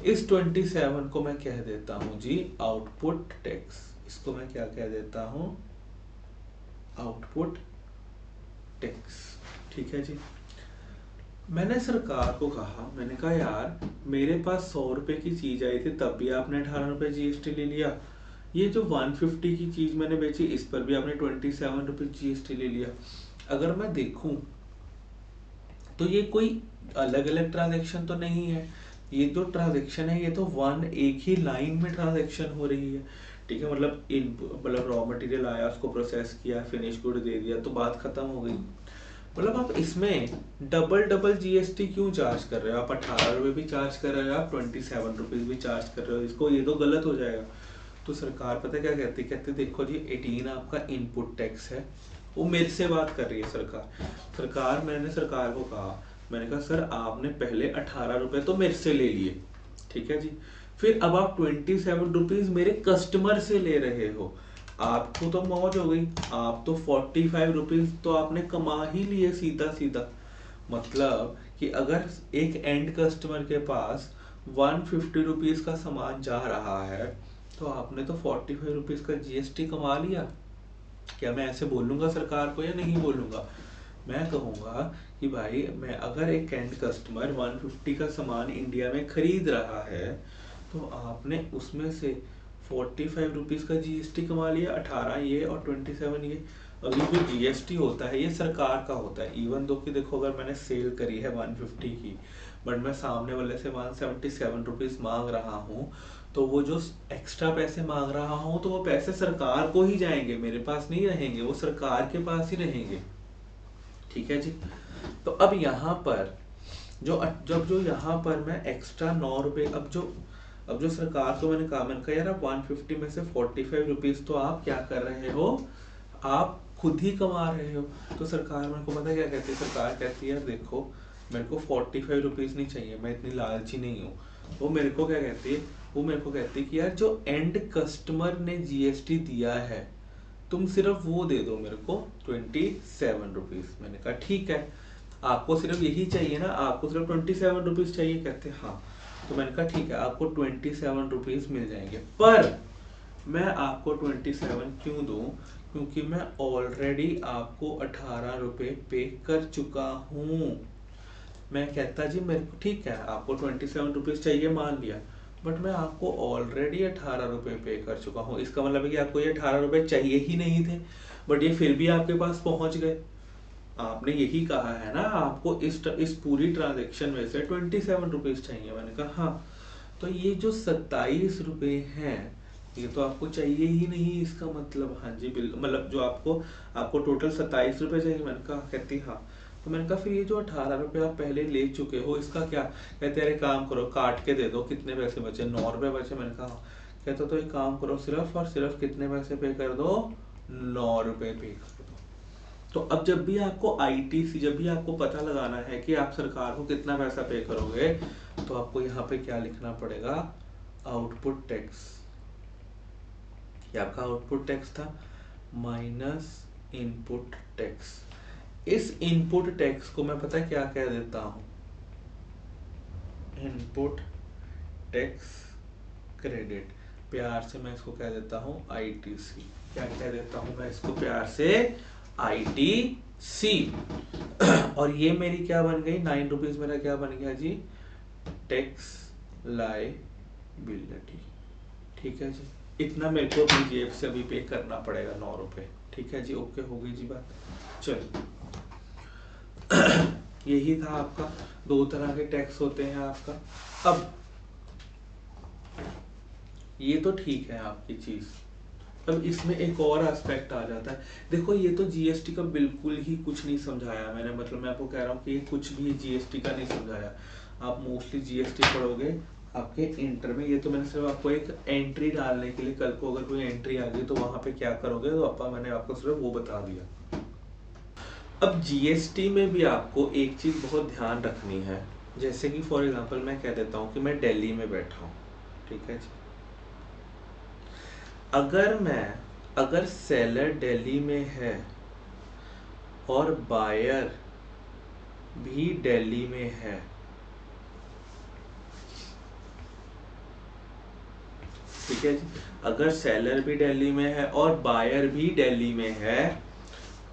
इस 27 को मैं कह देता हूं जी आउटपुट टैक्स। इसको मैं क्या कह देता हूं, आउटपुट टैक्स, ठीक है जी। मैंने सरकार को कहा, मैंने कहा यार मेरे पास 100 रुपए की चीज आई थी, तब भी आपने 18 रुपए जीएसटी ले लिया। ये जो 150 की चीज मैंने बेची, इस पर भी आपने 27 रुपए जीएसटी ले लिया। अगर मैं देखूं, तो ये कोई अलग अलग ट्रांजेक्शन तो नहीं है। ये जो ट्रांजेक्शन है, ये तो एक ही लाइन में ट्रांजेक्शन हो रही है, ठीक है। मतलब रॉ मटेरियल आया, उसको प्रोसेस किया, फिनिश गुड दे दिया, तो बात खत्म हो गई। मतलब आप इसमें डबल डबल जीएसटी क्यों चार्ज कर रहे हो? आप 18 रुपये भी चार्ज कर रहे हो, आप 27 रुपीज भी चार्ज कर रहे हो, इसको ये तो गलत हो जाएगा। तो सरकार पता है क्या कहती, कहते देखो जी 18 आपका इनपुट टैक्स है। वो मेरे से बात कर रही है सरकार। मैंने सरकार को कहा, मैंने कहा सर आपने पहले 18 रुपये तो मेरे से ले लिए, ठीक है जी, फिर अब आप 27 रुपीज मेरे कस्टमर से ले रहे हो। आपको तो मौज हो गई, आप तो 45 रुपीज तो आपने कमा ही लिए सीधा सीधा। मतलब कि अगर एक एंड कस्टमर के पास 150 रुपीज का सामान जा रहा है, तो आपने तो 45 रुपीज का जीएसटी कमा लिया। क्या मैं ऐसे बोलूंगा सरकार को या नहीं बोलूंगा? मैं कहूंगा कि भाई मैं अगर एक एंड कस्टमर 150 का सामान इंडिया में खरीद रहा है, तो आपने उसमें से 45 रुपीज का जीएसटी कमा लिया, 18 ये और 27 ये। अभी जो जीएसटी होता है ये सरकार का होता है। इवन दो कि देखो अगर मैंने सेल करी है 150 की, बट मैं सामने वाले से 177 रुपीज मांग रहा हूँ, तो वो जो एक्स्ट्रा पैसे मांग रहा हूँ तो वो पैसे सरकार को ही जाएंगे, मेरे पास नहीं रहेंगे, वो सरकार के पास ही रहेंगे। ठीक है जी। तो अब यहाँ पर जो यहाँ पर मैं एक्स्ट्रा 9 रुपए, अब जो सरकार को मैंने कहा यार आप 150 में से 45 रुपीज तो आप क्या कर रहे हो, आप खुद ही कमा रहे हो। तो सरकार मेरे को पता है क्या कहती है? सरकार कहती है यार देखो मेरे को 45 रुपीज नहीं चाहिए, मैं इतनी लालची नहीं हूँ। वो मेरे को क्या कहती है? वो मेरे को कहती है कि यार जो एंड कस्टमर ने जीएसटी दिया है, तुम सिर्फ वो दे दो मेरे को 27 रुपीज। मैंने कहा ठीक है, आपको सिर्फ यही चाहिए ना, आपको सिर्फ 27 रुपीज चाहिए? कहते हाँ। तो मैंने कहा ठीक है, आपको 27 रुपीज मिल जाएंगे, पर मैं आपको 27 क्यों दूं? क्योंकि मैं ऑलरेडी आपको 18 रुपए पे कर चुका हूँ। मैं कहता जी मेरे को ठीक है आपको 27 रुपीज चाहिए, मान लिया, बट मैं आपको ऑलरेडी 18 रुपए पे कर चुका हूँ। इसका मतलब है कि आपको ये 18 रुपए चाहिए ही नहीं थे, बट ये फिर भी आपके पास पहुंच गए। आपने यही कहा है ना आपको इस पूरी ट्रांजेक्शन में से 27 रुपीज चाहिए। मैंने कहा हाँ। तो ये जो 27 रुपए हैं ये तो आपको चाहिए ही नहीं, इसका मतलब हाँ जी बिल्कुल, मतलब जो आपको टोटल 27 रुपए चाहिए। मैंने कहा, कहती हाँ। तो मैंने कहा फिर ये जो 18 रुपए आप पहले ले चुके हो इसका क्या? कहते अरे काम करो काट के दे दो, कितने पैसे बचे? 9 रुपए बचे। मैंने कहा हाँ। कहते तो एक काम करो, सिर्फ और सिर्फ कितने पैसे पे कर दो? 9 रुपए पे कर दो। तो अब जब भी आपको आईटीसी, जब भी आपको पता लगाना है कि आप सरकार को कितना पैसा पे करोगे, तो आपको यहाँ पे क्या लिखना पड़ेगा? Output tax. ये आपका आउटपुट टैक्स था माइनस इनपुट टैक्स। इस इनपुट टैक्स को मैं पता क्या कह देता हूं? Input tax credit. प्यार से मैं इसको कह देता हूं आईटीसी। क्या कह देता हूं मैं इसको प्यार से? आईटीसी। और ये मेरी क्या बन गई? 9 रुपीज मेरा क्या बन गया जी? Tax liability. ठीक है जी, इतना मेरे को अपनी जेब से अभी पे करना पड़ेगा 9 रुपए। ठीक है जी, ओके हो गई जी बात। चलो यही था आपका, 2 तरह के टैक्स होते हैं आपका। अब ये तो ठीक है आपकी चीज। अब इसमें एक और एस्पेक्ट आ जाता है। देखो ये तो जीएसटी का बिल्कुल ही कुछ नहीं समझाया मैंने, मतलब मैं आपको कह रहा हूँ कि ये कुछ भी जीएसटी का नहीं समझाया। आप मोस्टली जीएसटी पढ़ोगे आपके इंटर में। ये तो मैंने सिर्फ आपको एक एंट्री डालने के लिए, कल को अगर कोई एंट्री आ गई तो वहां पे क्या करोगे, तो मैंने आपको सिर्फ वो बता दिया। अब जीएसटी में भी आपको एक चीज बहुत ध्यान रखनी है। जैसे कि फॉर एग्जांपल मैं कह देता हूँ कि मैं दिल्ली में बैठा हूँ, ठीक है जी। अगर सेलर दिल्ली में है और बायर भी दिल्ली में है, ठीक है जी, अगर सेलर भी दिल्ली में है और बायर भी दिल्ली में है,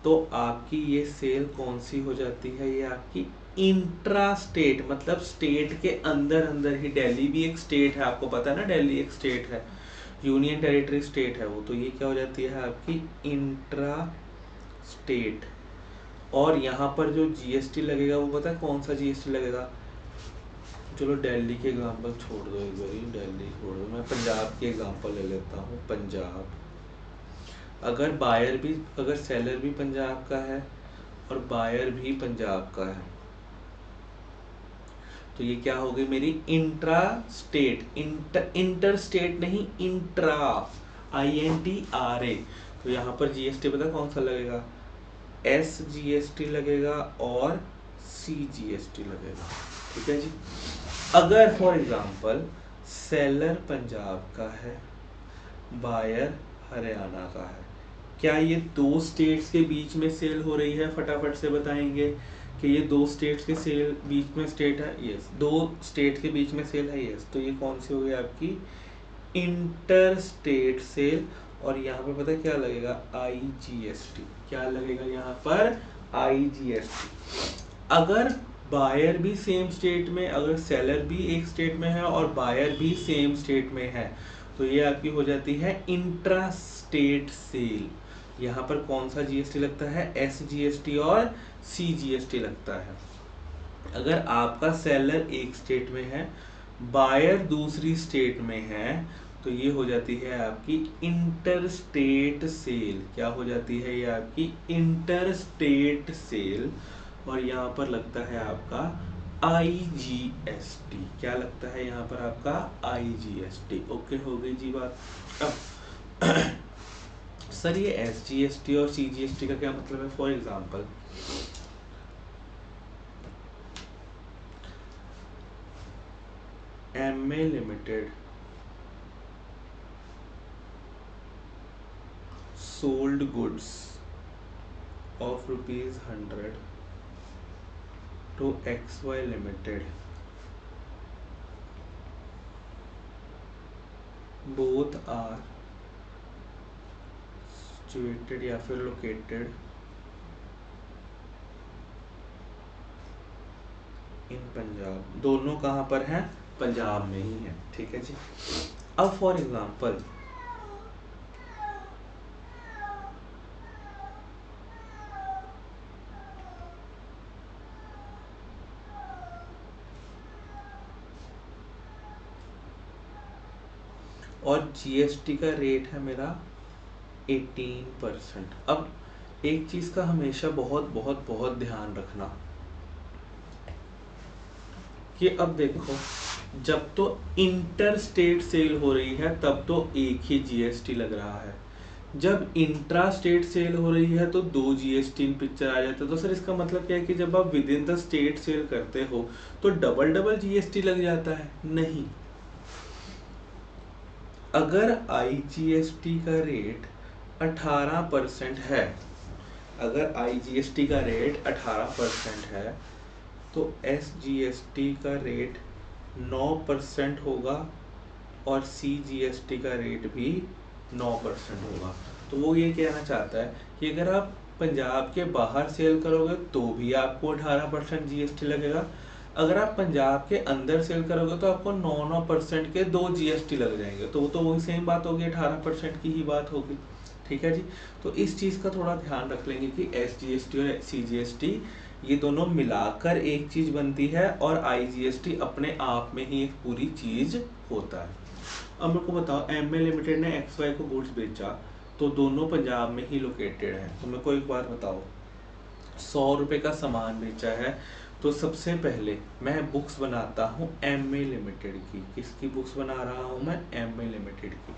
तो आपकी ये सेल कौन सी हो जाती है? ये आपकी इंट्रा स्टेट, मतलब स्टेट के अंदर अंदर ही। दिल्ली भी एक स्टेट है, आपको पता है ना, दिल्ली एक स्टेट है, यूनियन टेरिटरी स्टेट है वो। तो ये क्या हो जाती है आपकी? Intra state. और यहाँ पर जो जीएसटी लगेगा वो पता है कौन सा जीएसटी लगेगा? चलो दिल्ली के एग्जांपल छोड़ दो, एक बार दिल्ली छोड़ दो, मैं पंजाब के एग्जांपल ले लेता हूँ। पंजाब, अगर सेलर भी पंजाब का है और बायर भी पंजाब का है, तो ये क्या हो गई मेरी इंट्रा स्टेट, इंटर स्टेट नहीं, इंट्रा, INTRA। तो यहाँ पर GST पता कौन सा लगेगा, SGST लगेगा और CGST लगेगा। ठीक है जी। अगर फॉर एग्जांपल सेलर पंजाब का है, बायर हरियाणा का है, क्या ये दो स्टेट्स के बीच में सेल हो रही है? फटाफट से बताएंगे कि ये दो स्टेट्स के सेल बीच में स्टेट है, यस, दो स्टेट के बीच में सेल है, यस। तो ये कौन सी हो गई आपकी इंटर स्टेट सेल। और यहाँ पे पता है क्या लगेगा, IGST। क्या लगेगा यहाँ पर, IGST। अगर बायर भी सेम स्टेट में, अगर सेलर भी एक स्टेट में है और बायर भी सेम स्टेट में है, तो ये आपकी हो जाती है इंट्रा स्टेट सेल। यहाँ पर कौन सा GST लगता है, SGST और CGST लगता है। अगर आपका सेलर एक स्टेट में है, बायर दूसरी स्टेट में है, तो ये हो जाती है आपकी इंटर स्टेट सेल। क्या हो जाती है ये आपकी इंटर स्टेट सेल। और यहाँ पर लगता है आपका IGST। क्या लगता है यहाँ पर आपका IGST। ओके, हो गई जी बात। अब सर ये SGST और CGST का क्या मतलब है? For example MA limited sold goods of ₹100 to XY Limited, both are situated या फिर located in पंजाब। दोनों कहाँ पर हैं? पंजाब में ही है। ठीक है जी। अब फॉर एग्जाम्पल और GST का रेट है मेरा 18%। अब एक चीज का हमेशा बहुत बहुत बहुत ध्यान रखना कि अब देखो, जब तो इंटर स्टेट सेल हो रही है तब तो एक ही GST लग रहा है, जब इंट्रा स्टेट सेल हो रही है तो दो GST इन पिक्चर आ जाते हैं। तो सर इसका मतलब क्या है कि जब आप within the state sale करते हो तो डबल डबल GST लग जाता है? नहीं। अगर IGST का रेट 18% है, अगर IGST का रेट 18% है तो SGST का रेट 9% होगा और CGST का रेट भी 9% होगा। तो वो ये कहना चाहता है कि अगर आप पंजाब के बाहर सेल करोगे तो भी आपको 18% GST लगेगा, अगर आप पंजाब के अंदर सेल करोगे तो आपको 9% के 2 GST लग जाएंगे। तो वो तो वही सेम बात होगी, 18% की ही बात होगी। ठीक है जी। तो इस चीज़ का थोड़ा ध्यान रख लेंगे कि SGST और CGST ये दोनों मिलाकर एक चीज़ बनती है और IGST अपने आप में ही एक पूरी चीज़ होता है। अब मेरे को बताओ, MA लिमिटेड ने XY को गुड्स बेचा तो दोनों पंजाब में ही लोकेटेड है। तो मेरे को एक बात बताओ, 100 रुपये का सामान बेचा है तो सबसे पहले मैं बुक्स बनाता हूँ MA लिमिटेड की। किसकी बुक्स बना रहा हूँ मैं? MA लिमिटेड की।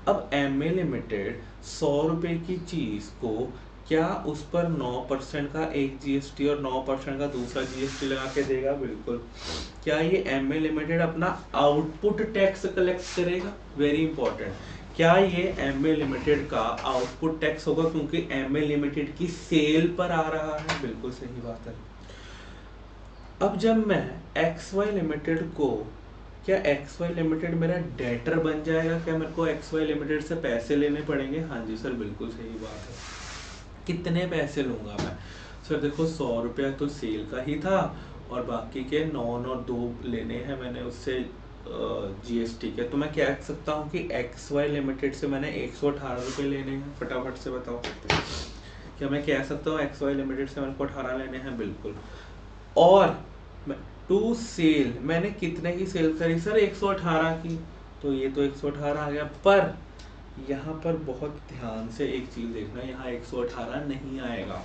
अब MA लिमिटेड 100 रुपये की चीज़ को क्या उस पर 9% का एक GST और 9% का दूसरा GST लगा के देगा? बिल्कुल। क्या ये MA लिमिटेड अपना आउटपुट टैक्स कलेक्ट करेगा? Very important. क्या ये MA लिमिटेड का आउटपुट टैक्स होगा क्योंकि MA लिमिटेड की सेल पर आ रहा है? बिल्कुल सही बात है। अब जब मैं XY लिमिटेड को, क्या XY लिमिटेड मेरा डेटर बन जाएगा? क्या मेरे को XY लिमिटेड से पैसे लेने पड़ेंगे? हाँ जी सर, बिल्कुल सही बात है। कितने पैसे लूँगा मैं? सर देखो, 100 रुपया तो सेल का ही था और बाकी के 9 और 2 लेने हैं मैंने उससे GST के। तो मैं कह सकता हूँ कि XY लिमिटेड से मैंने 118 रुपये लेने हैं। फटाफट से बताओ, क्या मैं कह सकता हूँ XY लिमिटेड से मेरे को 18 लेने हैं? बिल्कुल। और टू सेल मैंने कितने की सेल करी? सर 118 की। तो ये तो 118 आ गया, पर यहाँ पर बहुत ध्यान से एक चीज़ देखना, यहाँ 118 नहीं आएगा,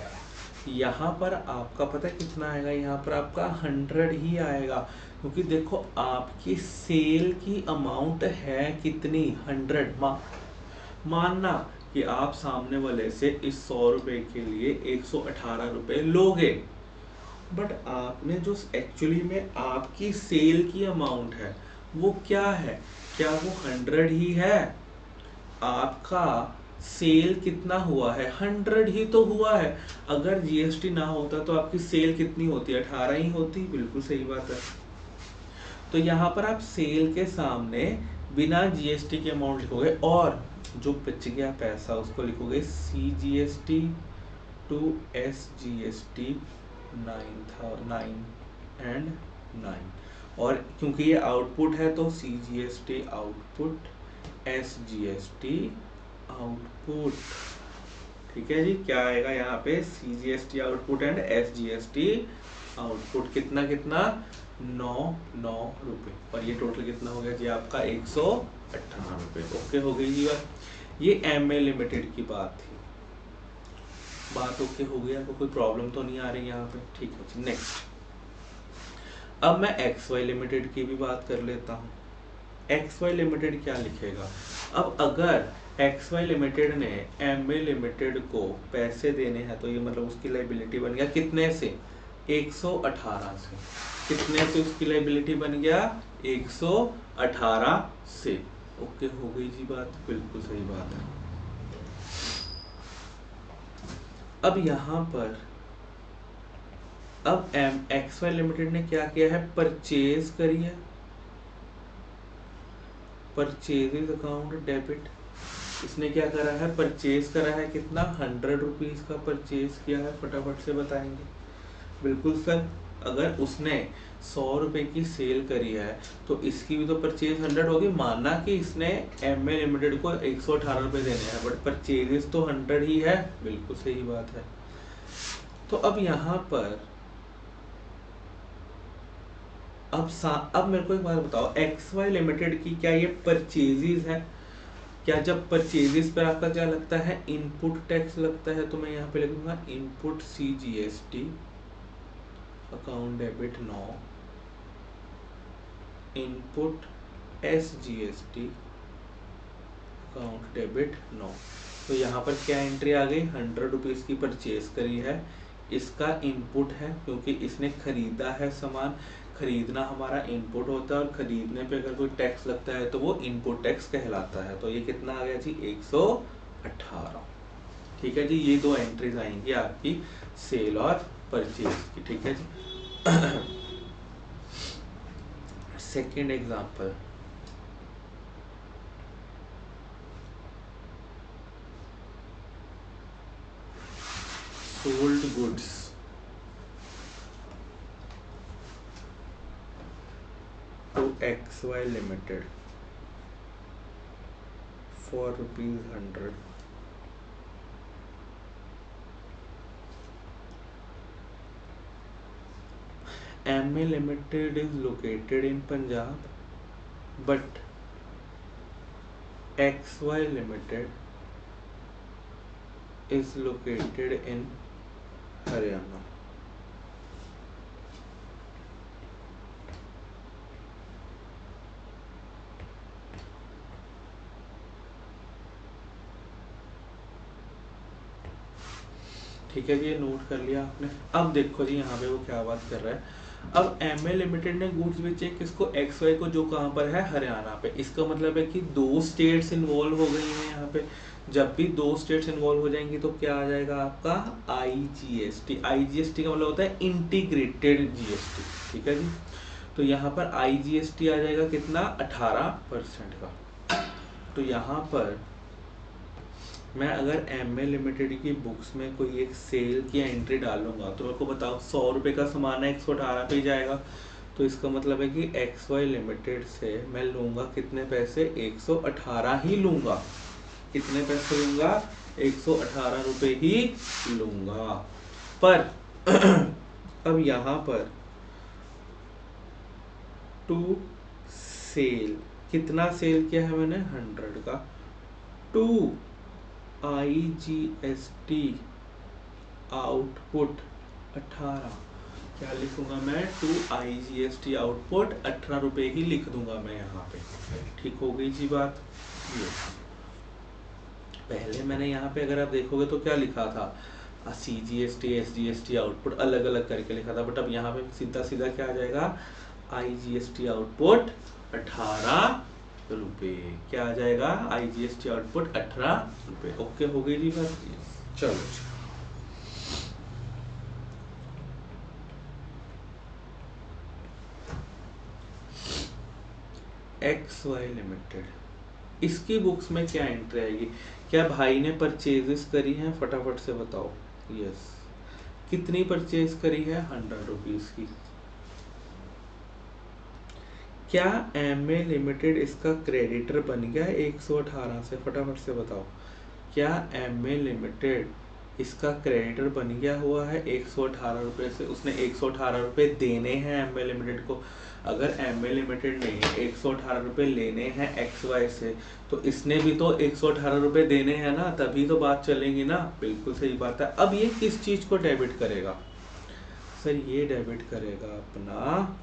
यहाँ पर आपका पता है कितना आएगा, यहाँ पर आपका 100 ही आएगा, क्योंकि देखो आपकी सेल की अमाउंट है कितनी 100। मानना कि आप सामने वाले से इस 100 रुपए के लिए 118 रुपए लोगे, बट आपने जो एक्चुअली में आपकी सेल की अमाउंट है वो क्या है, क्या वो 100 ही है? आपका सेल कितना हुआ है, 100 ही तो हुआ है। अगर जीएसटी ना होता तो आपकी सेल कितनी होती, 18 ही होती। बिल्कुल सही बात है। तो यहाँ पर आप सेल के सामने बिना जीएसटी के अमाउंट लिखोगे, और जो बच गया पैसा उसको लिखोगे CGST टू SGST 9 एंड 9। और क्योंकि ये आउटपुट है तो CGST आउटपुट, SGST आउटपुट। ठीक है जी, क्या आएगा यहाँ पे, CGST output and SGST output. कितना कितना, 9 रुपए, और ये टोटल कितना हो गया जी आपका 118 रुपए। ओके हो गई जी बात। ये MA लिमिटेड की बात थी। बात ओके हो गई, आपको कोई प्रॉब्लम तो नहीं आ रही यहाँ पे? ठीक है जी, नेक्स्ट। अब मैं XY लिमिटेड की भी बात कर लेता हूँ। XY लिमिटेड क्या लिखेगा? अब अगर XY लिमिटेड ने MA लिमिटेड को पैसे देने हैं तो ये मतलब उसकी लाइबिलिटी बन गया कितने से, 118 से। कितने से उसकी लाइबिलिटी बन गया, 118 से। ओके हो गई जी बात, बिल्कुल सही बात है। अब यहाँ पर अब XY लिमिटेड ने क्या किया है, परचेज करी है, परचेजेज अकाउंट डेबिट। इसने क्या करा है, परचेज करा है, कितना, 100 रुपीज का परचेज किया है। फटाफट से बताएंगे। बिल्कुल सर, अगर उसने 100 रुपए की सेल करी है तो इसकी भी तो परचेज 100 होगी। माना कि इसने MA लिमिटेड को 118 रुपए देने हैं, बट परचेजेस तो 100 ही है। बिल्कुल सही बात है। तो अब यहाँ पर अब मेरे को एक बात बताओ, XY लिमिटेड की क्या ये परचेजेस है? क्या जब परचेजेस पर आपका क्या लगता है, इनपुट टैक्स लगता है, तो मैं यहाँ पे लिखूंगा input CGST account debit 9, input SGST account debit 9। तो यहाँ पर क्या एंट्री आ गई, 100 रुपीज की परचेज करी है, इसका इनपुट है क्योंकि इसने खरीदा है सामान। खरीदना हमारा इनपुट होता है, और खरीदने पे अगर कोई टैक्स लगता है तो वो इनपुट टैक्स कहलाता है। तो ये कितना आ गया जी, 118। ठीक है जी, ये दो एंट्रीज आएंगी आपकी सेल और परचेज की। ठीक है जी। Second example, sold goods to XY Limited for ₹100. MA Limited is located in Punjab, but XY Limited is located in Haryana. ठीक है जी, ये नोट कर लिया आपने। अब देखो जी यहाँ पे वो क्या बात कर रहा है। अब MA लिमिटेड ने गुड्स बेचे किसको, XY को, जो कहाँ पर है, हरियाणा पे। इसका मतलब है कि दो स्टेट्स इन्वॉल्व हो गई हैं यहाँ पे। जब भी दो स्टेट्स इन्वॉल्व हो जाएंगी तो क्या आ जाएगा आपका, IGST। IGST का मतलब होता है इंटीग्रेटेड GST। ठीक है जी, तो यहाँ पर IGST आ जाएगा कितना, 18% का। तो यहाँ पर मैं अगर MA लिमिटेड की बुक्स में कोई एक सेल की एंट्री डालूंगा तो मेरे को बताओ, 100 रुपये का सामान है, 118 पे जाएगा। तो इसका मतलब है कि XY लिमिटेड से मैं लूंगा कितने पैसे, 118 ही लूंगा। कितने पैसे लूंगा, 118 रुपये ही लूंगा। पर अब यहाँ पर टू सेल, कितना सेल किया है मैंने, 100 का, टू IGST आउटपुट 18, क्या लिखूंगा मैं, टू IGST आउटपुट 18 रुपए ही लिख दूंगा मैं यहाँ पे। ठीक हो गई जी बात। ये पहले मैंने यहाँ पे अगर आप देखोगे तो क्या लिखा था, CGST SGST आउटपुट अलग अलग करके लिखा था, बट अब यहाँ पे सीधा सीधा क्या आ जाएगा, IGST आउटपुट 18 रुपए, क्या आ जाएगा, IGST आउटपुट 18 रुपए। ओके हो गई जी बात। चलो XY लिमिटेड, इसकी बुक्स में क्या एंट्री आएगी, क्या भाई ने परचेजेस करी हैं, फटाफट से बताओ। यस, कितनी परचेज करी है, 100 रुपीज की। क्या MA लिमिटेड इसका क्रेडिटर बन गया 118 से, फटाफट से बताओ। क्या MA लिमिटेड इसका क्रेडिटर बन गया हुआ है 118 रुपये से, उसने 118 रुपये देने हैं MA लिमिटेड को। अगर MA लिमिटेड ने 118 रुपये लेने हैं XY से, तो इसने भी तो 118 रुपये देने हैं ना, तभी तो बात चलेगी ना। बिल्कुल सही बात है। अब ये किस चीज को डेबिट करेगा सर, ये डेबिट करेगा अपना,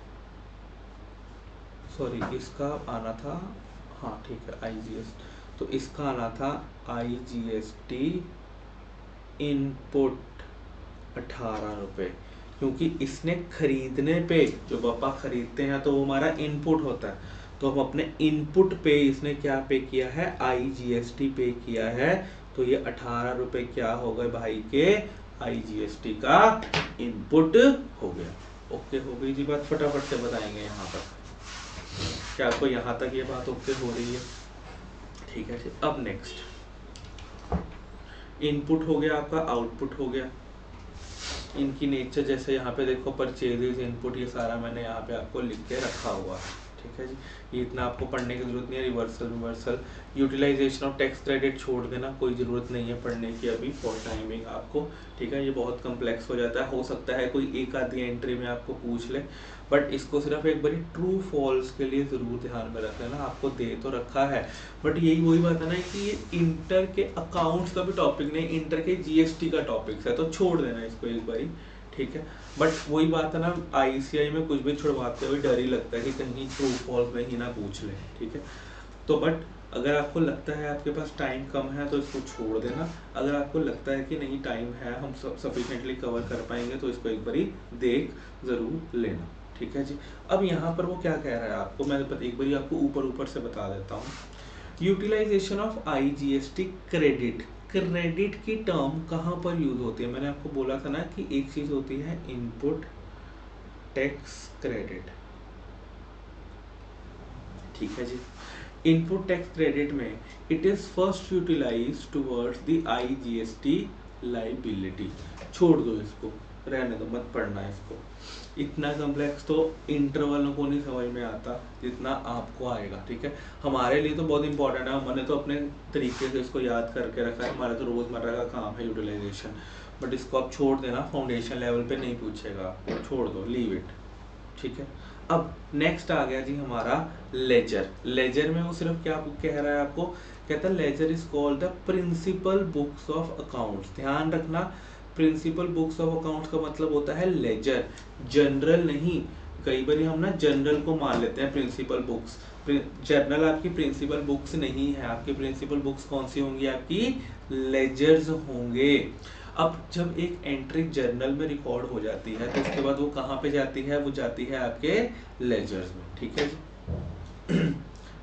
सॉरी इसका आना था, हाँ ठीक है IGST, तो इसका आना था IGST इनपुट 18 रुपये, क्योंकि इसने खरीदने पे, जो पापा खरीदते हैं तो वो हमारा इनपुट होता है, तो हम अपने इनपुट पे इसने क्या पे किया है, IGST पे किया है, तो ये 18 रुपये क्या हो गए भाई के, IGST का इनपुट हो गया। ओके हो गई जी बात, फटाफट से बताएंगे यहाँ पर। क्या आपको यहाँ तक ये बात ओके हो रही है? ठीक है जी। अब नेक्स्ट, इनपुट हो गया आपका, आउटपुट हो गया। इनकी नेचर जैसे यहाँ पे देखो, परचेजेस, इनपुट, ये सारा मैंने यहाँ पे आपको लिख के रखा हुआ है। ठीक है जी, ये इतना आपको पढ़ने की जरूरत नहीं है। Reversal, utilization of tax credit छोड़ देना, कोई ज़रूरत नहीं है पढ़ने की अभी फॉर टाइमिंग आपको। ठीक है, ये बहुत कम्प्लेक्स हो जाता है, हो सकता है कोई एक आधी एंट्री में आपको पूछ ले, बट इसको सिर्फ एक बारी ट्रू फॉल्स के लिए ज़रूर ध्यान में रख लेना। आपको दे तो रखा है, बट यही वही बात है ना कि ये इंटर के अकाउंट्स का भी टॉपिक नहीं, इंटर के GST का टॉपिक है, तो छोड़ देना इसको एक बारी। ठीक है, बट वही बात है ना, ICI में कुछ भी छुड़वाते हुए डर ही लगता है कि कहीं ट्रू फॉल्स में ही ना पूछ ले। ठीक है, तो बट अगर आपको लगता है आपके पास टाइम कम है तो इसको छोड़ देना। अगर आपको लगता है कि नहीं टाइम है, हम सफिशिएंटली कवर कर पाएंगे, तो इसको एक बारी देख ज़रूर लेना। ठीक है जी। अब यहाँ पर वो क्या कह रहा है आपको, मैं एक बारी आपको ऊपर से बता देता हूँ। Utilization of IGST credit, credit की टर्म कहाँ पर यूज होती है? मैंने आपको बोला था ना कि एक चीज होती है इनपुट टैक्स क्रेडिट। ठीक है जी, इनपुट टैक्स क्रेडिट में it is first utilize towards the IGST liability. छोड़ दो इसको, रहने दो, मत पढ़ना इसको। इतना कम्प्लेक्स तो इंटर वालों को नहीं समझ में आता जितना आपको आएगा। ठीक है, हमारे लिए तो बहुत इंपॉर्टेंट है, हमने तो अपने तरीके से इसको याद करके रखा है, हमारा तो रोजमर्रा का काम है यूटिलाइजेशन, बट इसको आप छोड़ देना, फाउंडेशन लेवल पे नहीं पूछेगा आपको, छोड़ दो, लीव इट। ठीक है, अब नेक्स्ट आ गया जी हमारा लेजर। लेजर में वो सिर्फ क्या कह रहा है आपको, कहता है ledger is called the principal books of accounts. ध्यान रखना, प्रिंसिपल बुक्स ऑफ अकाउंट्स का मतलब होता है लेजर, जनरल नहीं। कई बार हम ना जनरल को मान लेते हैं प्रिंसिपल बुक्स, जर्नल आपकी प्रिंसिपल बुक्स नहीं है। आपकी प्रिंसिपल बुक्स कौन सी होंगी? आपकी लेजर्स होंगे। अब जब एक एंट्री जर्नल में रिकॉर्ड हो जाती है तो उसके बाद वो कहाँ पे जाती है? वो जाती है आपके लेजर्स में। ठीक है जी।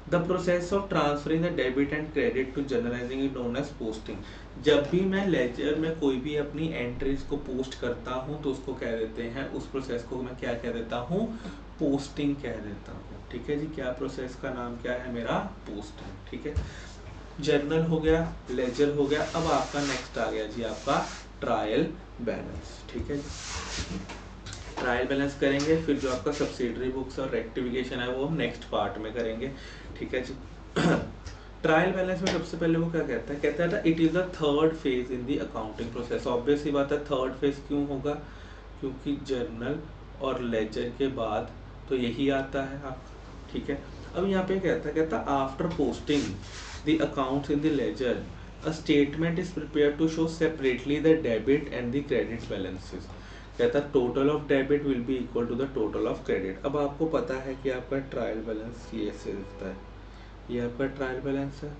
The process of transferring the debit and credit to journalising is known as posting. जब भी मैं लेजर में कोई भी अपनी एंट्रीज को पोस्ट करता हूँ तो उसको कह देते हैं, उस प्रोसेस को मैं क्या कह देता हूँ? पोस्टिंग कह देता हूँ। ठीक है जी, क्या प्रोसेस का नाम क्या है मेरा? पोस्टिंग। ठीक है, जर्नल हो गया, लेजर हो गया। अब आपका नेक्स्ट आ गया जी आपका ट्रायल बैलेंस। ठीक है जी, ट्रायल बैलेंस करेंगे, फिर जो आपका सब्सिडरी बुक्स और रेक्टिफिकेशन है वो हम नेक्स्ट पार्ट में करेंगे। ठीक है जी। ट्रायल बैलेंस में सबसे पहले वो क्या कहता है? कहता है it is the third phase in the accounting process. Obvious ही बात है, थर्ड फेज क्यों होगा? क्योंकि जर्नल और लेजर के बाद तो यही आता है आप। ठीक है, अब यहाँ पे कहता after posting the accounts in the ledger a statement is prepare to show separately the debit and the credit balances. कहता है total of debit will be equal to the total of credit. अब आपको पता है कि आपका trial balance ये ऐसे दिखता है, ये आपका ट्रायल बैलेंस है,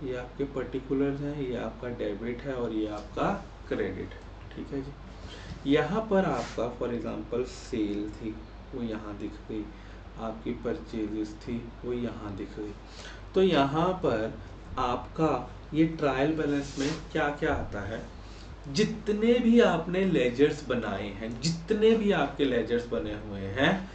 ये आपके पर्टिकुलर्स हैं, ये आपका डेबिट है और ये आपका क्रेडिट है। ठीक है जी। यहाँ पर आपका फॉर एग्जांपल सेल थी वो यहाँ दिख गई, आपकी परचेजेस थी वो यहाँ दिख गई। तो यहाँ पर आपका ये ट्रायल बैलेंस में क्या क्या आता है, जितने भी आपने लेजर्स बनाए हैं, जितने भी आपके लेजर्स बने हुए हैं,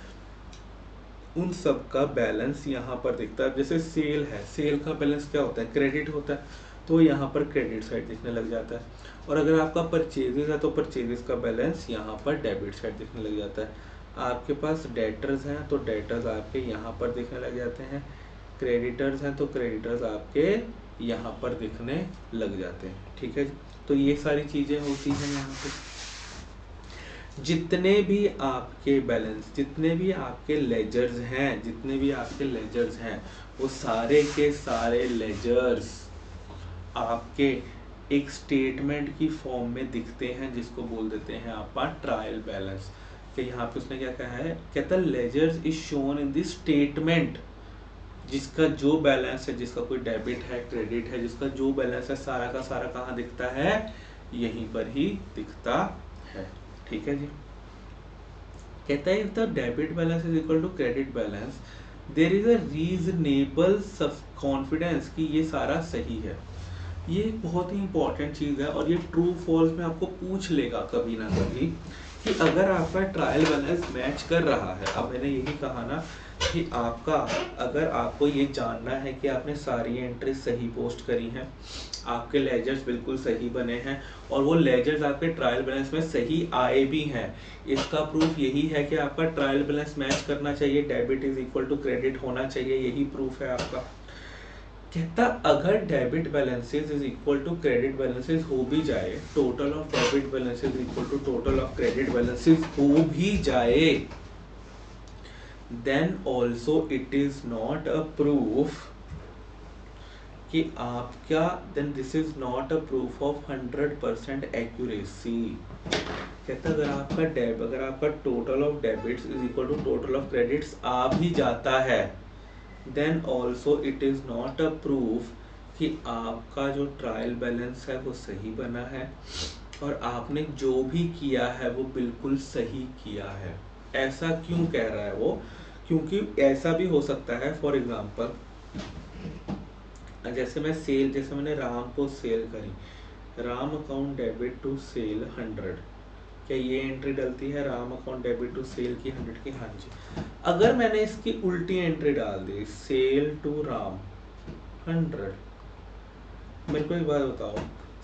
उन सब का बैलेंस यहाँ पर दिखता है। जैसे सेल है, सेल का बैलेंस क्या होता है, क्रेडिट होता है, तो यहाँ पर क्रेडिट साइड दिखने लग जाता है। और अगर आपका परचेजेस है तो परचेजेस का बैलेंस यहाँ पर डेबिट साइड दिखने लग जाता है। आपके पास डेटर्स हैं तो डेटर्स आपके यहाँ पर दिखने लग जाते हैं, क्रेडिटर्स हैं तो क्रेडिटर्स आपके यहाँ पर दिखने लग जाते हैं। ठीक है जी। तो ये सारी चीज़ें होती हैं यहाँ पे। जितने भी आपके बैलेंस, जितने भी आपके लेजर्स हैं, जितने भी आपके लेजर्स हैं, वो सारे के सारे लेजर्स आपके एक स्टेटमेंट की फॉर्म में दिखते हैं, जिसको बोल देते हैं आपका ट्रायल बैलेंस। कि यहाँ पे उसने क्या कहा है, कहता है ledgers is shown in the statement, जिसका जो बैलेंस है, जिसका कोई डेबिट है, क्रेडिट है, जिसका जो बैलेंस है, सारा का सारा कहाँ दिखता है, यहीं पर ही दिखता है। ठीक है जी। कहता है the debit balance is equal to credit balance, there is a reasonable confidence कि ये सारा सही है। ये एक बहुत ही इंपॉर्टेंट चीज़ है और ये ट्रू फॉल्स में आपको पूछ लेगा कभी ना कभी कि अगर आपका ट्रायल बैलेंस मैच कर रहा है। अब मैंने यही कहा ना कि आपका, अगर आपको ये जानना है कि आपने सारी एंट्री सही पोस्ट करी हैं, आपके लेजर्स बिल्कुल सही बने हैं और वो लेजर्स आपके ट्रायल बैलेंस में सही आए भी हैं, इसका प्रूफ यही है कि आपका ट्रायल बैलेंस मैच करना चाहिए, debit is equal to credit होना चाहिए, यही प्रूफ है आपका। कहता अगर debit balances is equal to credit balances हो भी जाए, total of debit balances equal to total of credit balances हो भी जाए, then also it is not a proof कि आपका, then this is not a proof of 100% accuracy. कहता अगर आपका total of debits is equal to total of credits आ भी जाता है, then also it is not a proof कि आपका जो ट्रायल बैलेंस है वो सही बना है और आपने जो भी किया है वो बिल्कुल सही किया है। ऐसा क्यों कह रहा है वो, क्योंकि ऐसा भी हो सकता है, फॉर एग्जांपल जैसे मैंने राम को सेल करी, Ram account debit to sale 100, क्या ये एंट्री डलती है Ram account debit to sale की 100 की? हाँ जी। अगर मैंने इसकी उल्टी एंट्री डाल दी, सेल टू राम 100, मेरे को एक बात बताओ,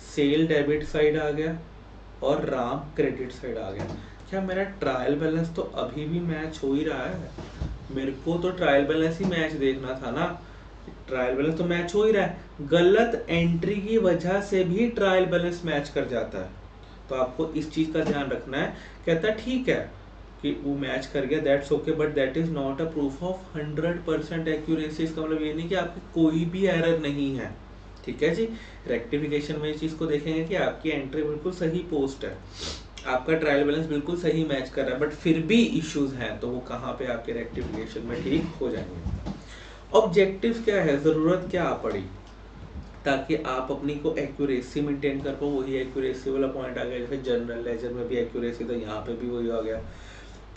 सेल डेबिट साइड आ गया और राम क्रेडिट साइड आ गया, क्या मेरा ट्रायल बैलेंस तो अभी भी मैच हो ही रहा है? मेरे को तो ट्रायल बैलेंस ही मैच देखना था ना, ट्रायल बैलेंस तो मैच हो ही रहा है, गलत एंट्री की वजह से भी ट्रायल बैलेंस मैच कर जाता है। तो आपको इस चीज का ध्यान रखना है। कहता है ठीक है कि वो मैच कर गया, that's okay, but that is not a proof of 100% accuracy. इसका मतलब ये नहीं कि आपकी कोई भी एरर नहीं है। ठीक है जी। रेक्टिफिकेशन में इस चीज को देखेंगे कि आपकी एंट्री बिल्कुल सही पोस्ट है, आपका ट्रायल बैलेंस बिल्कुल सही मैच कर रहा है, बट फिर भी इश्यूज हैं, तो वो कहाँ पे आपके रेक्टिफिकेशन में ठीक हो जाएंगे। ऑब्जेक्टिव क्या है, जरूरत क्या पड़ी ताकि आप अपनी को एक्यूरेसी मेंटेन कर पाओ, वही एक्यूरेसी वाला पॉइंट आ गया। जैसे जनरल लेजर में भी एक्यूरेसी, तो यहाँ पे भी वही आ गया।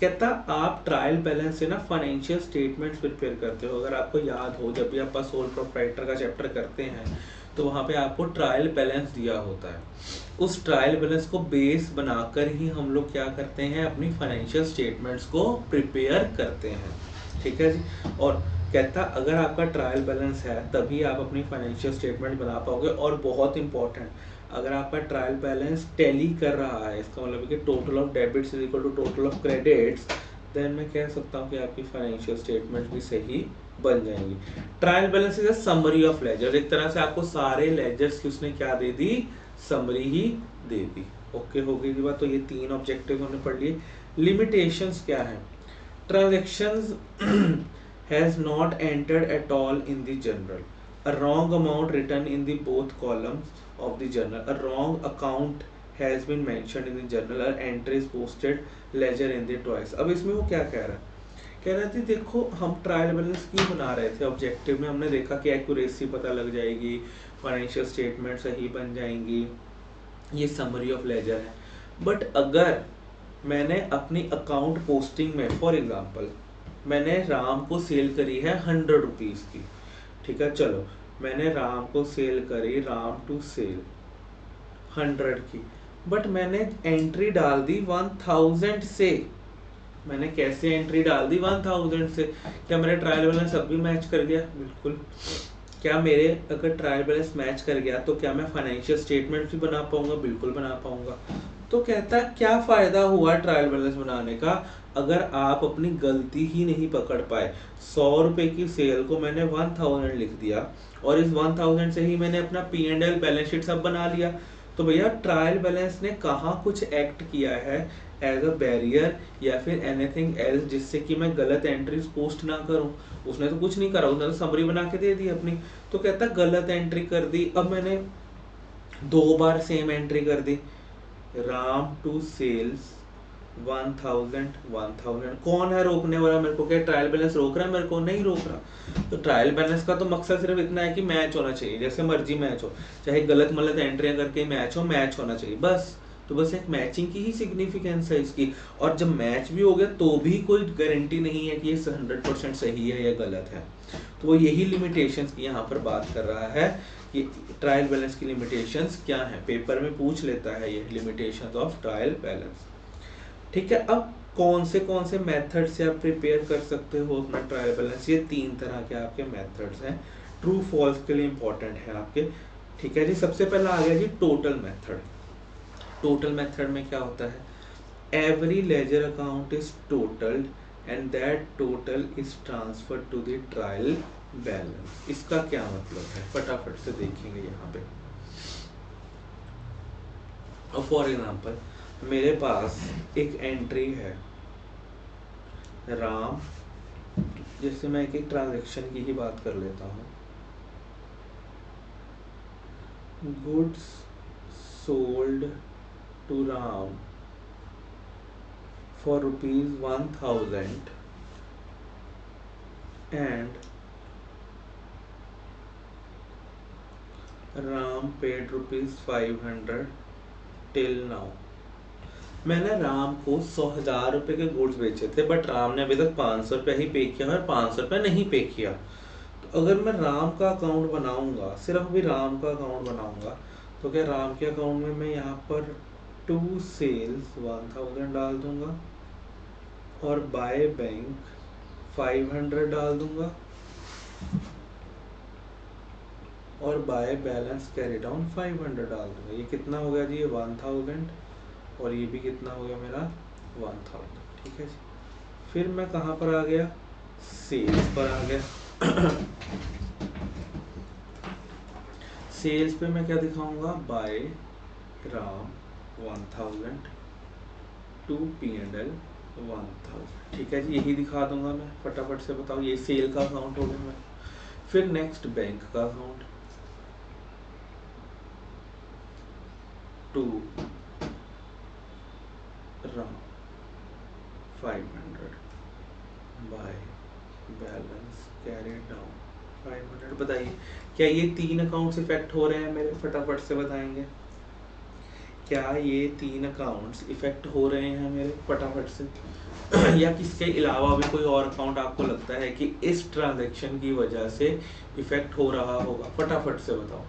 कहता आप ट्रायल बैलेंस से ना फाइनेंशियल स्टेटमेंट्स प्रिपेयर करते हो। अगर आपको याद हो, जब भी आप सोल प्रोप्राइटर का चैप्टर करते हैं तो वहाँ पे आपको ट्रायल बैलेंस दिया होता है। उस ट्रायल बैलेंस को बेस बनाकर ही हम लोग क्या करते हैं, अपनी फाइनेंशियल स्टेटमेंट्स को प्रिपेयर करते हैं। ठीक है जी। और कहता अगर आपका ट्रायल बैलेंस है तभी आप अपनी फाइनेंशियल स्टेटमेंट बना पाओगे। और बहुत इंपॉर्टेंट, अगर आपका ट्रायल बैलेंस टैली कर रहा है, इसका मतलब कि total of debits is equal to total of credits, then मैं कह सकता हूँ कि आपकी फाइनेंशियल स्टेटमेंट भी सही बन जाएंगी। Trial balance is a summary of ledgers, एक तरह से आपको सारे लेजर्स की उसने क्या दे दी, समरी ही दे दी। ओके हो गई बात। तो ये 3 ऑब्जेक्टिव हमने पढ़ लिए। लिमिटेशंस क्या है, transactions has not entered at all in the general. A wrong amount written in the both columns of the journal. A wrong account has been mentioned in the journal. Or entry is posted ledger in the twice. अब इसमें वो क्या कह रहा है, कह रहे थे देखो हम ट्रायल बैलेंस क्यों बना रहे थे, ऑब्जेक्टिव में हमने देखा कि एक्यूरेसी पता लग जाएगी, फाइनेंशियल स्टेटमेंट सही बन जाएंगी, ये समरी ऑफ लेजर है। बट अगर मैंने अपनी अकाउंट पोस्टिंग में फॉर एग्जांपल मैंने राम को सेल करी है 100 रुपीज़ की, ठीक है, चलो मैंने राम को सेल करी, राम टू सेल 100 की, बट मैंने एंट्री डाल दी 1000 से। मैंने कैसे एंट्री डाल दी 1000 से? क्या मेरा ट्रायल बैलेंस अब भी मैच कर गया? बिल्कुल। क्या मेरे अगर ट्रायल बैलेंस मैच कर गया तो क्या मैं फाइनेंशियल स्टेटमेंट भी बना पाऊंगा? बिल्कुल बना पाऊंगा। तो कहता है क्या फ़ायदा हुआ ट्रायल बैलेंस बनाने का अगर आप अपनी गलती ही नहीं पकड़ पाए। 100 रुपये की सेल को मैंने 1000 लिख दिया और इस 1000 से ही मैंने अपना P&L बैलेंस शीट सब बना लिया। तो भैया ट्रायल बैलेंस ने कहाँ कुछ एक्ट किया है एज अ बैरियर या फिर एनीथिंग एल्स जिससे कि मैं गलत एंट्रीज पोस्ट ना करूं? उसने तो कुछ नहीं करा, उसने तो समरी बना के दे दी अपनी। तो कहता गलत एंट्री कर दी, अब मैंने 2 बार सेम एंट्री कर दी, राम टू सेल्स 1000। कौन है रोकने वाला मेरे को? क्या ट्रायल बैलेंस रोक रहा है मेरे को? नहीं रोक रहा। तो ट्रायल बैलेंस का तो मकसद सिर्फ इतना है कि मैच होना चाहिए, जैसे मर्जी मैच हो, चाहे गलत मलत एंट्रियां करके मैच हो, मैच होना चाहिए बस। तो बस एक मैचिंग की ही सिग्निफिकेंस है इसकी। और जब मैच भी हो गया तो भी कोई गारंटी नहीं है कि ये 100% सही है या गलत है। तो वो यही लिमिटेशंस की यहाँ पर बात कर रहा है कि ट्रायल बैलेंस की लिमिटेशंस क्या है। पेपर में पूछ लेता है ये लिमिटेशंस ऑफ ट्रायल बैलेंस, ठीक है। अब कौन से मेथड से आप प्रिपेयर कर सकते हो अपना ट्रायल बैलेंस? ये 3 तरह के आपके मेथड्स हैं, ट्रू फॉल्स के लिए इंपॉर्टेंट है आपके, ठीक है जी। सबसे पहला आ गया जी टोटल मेथड। टोटल मेथड में क्या होता है? Every ledger account is totalled and that total is transferred to the trial balance. इसका क्या मतलब है फटाफट से देखेंगे यहाँ पे। और फॉर एग्जांपल मेरे पास एक एंट्री है राम, जैसे मैं एक ट्रांजैक्शन की ही बात कर लेता हूँ, goods sold to Ram for ₹1000 and Ram paid ₹500 till now. मैंने राम को 100,000 रुपये के गुड्स बेचे थे, बट राम ने अभी तक 500 रुपये ही पे किया और 500 रुपये नहीं पे किया। तो अगर मैं राम का अकाउंट बनाऊंगा, सिर्फ भी राम का अकाउंट बनाऊंगा, तो क्या राम के अकाउंट में मैं यहाँ पर टू सेल्स 1000 डाल दूंगा और बाय बैंक 500 डाल दूंगा और बाय बैलेंस कैरी डाउन 500 डाल दूंगा। ये कितना हो गया जी? ये 1000 और ये भी कितना हो गया मेरा? 1000, ठीक है जी। फिर मैं कहाँ पर आ गया? सेल्स पर आ गया। सेल्स पे मैं क्या दिखाऊंगा? बाय राम 1000 टू P&L 1000, ठीक है जी। यही दिखा दूंगा मैं, फटाफट से बताओ। ये सेल का अकाउंट हो गया मैं। फिर नेक्स्ट बैंक का account, to Ram 500 by balance carry down 500। बताइए क्या ये 3 अकाउंट्स इफेक्ट हो रहे हैं मेरे? फटाफट से बताएंगे। क्या ये 3 अकाउंट्स इफेक्ट हो रहे हैं मेरे? फटाफट से। या किसके अलावा भी कोई और अकाउंट आपको लगता है कि इस ट्रांजैक्शन की वजह से इफेक्ट हो रहा होगा? फटाफट से बताओ।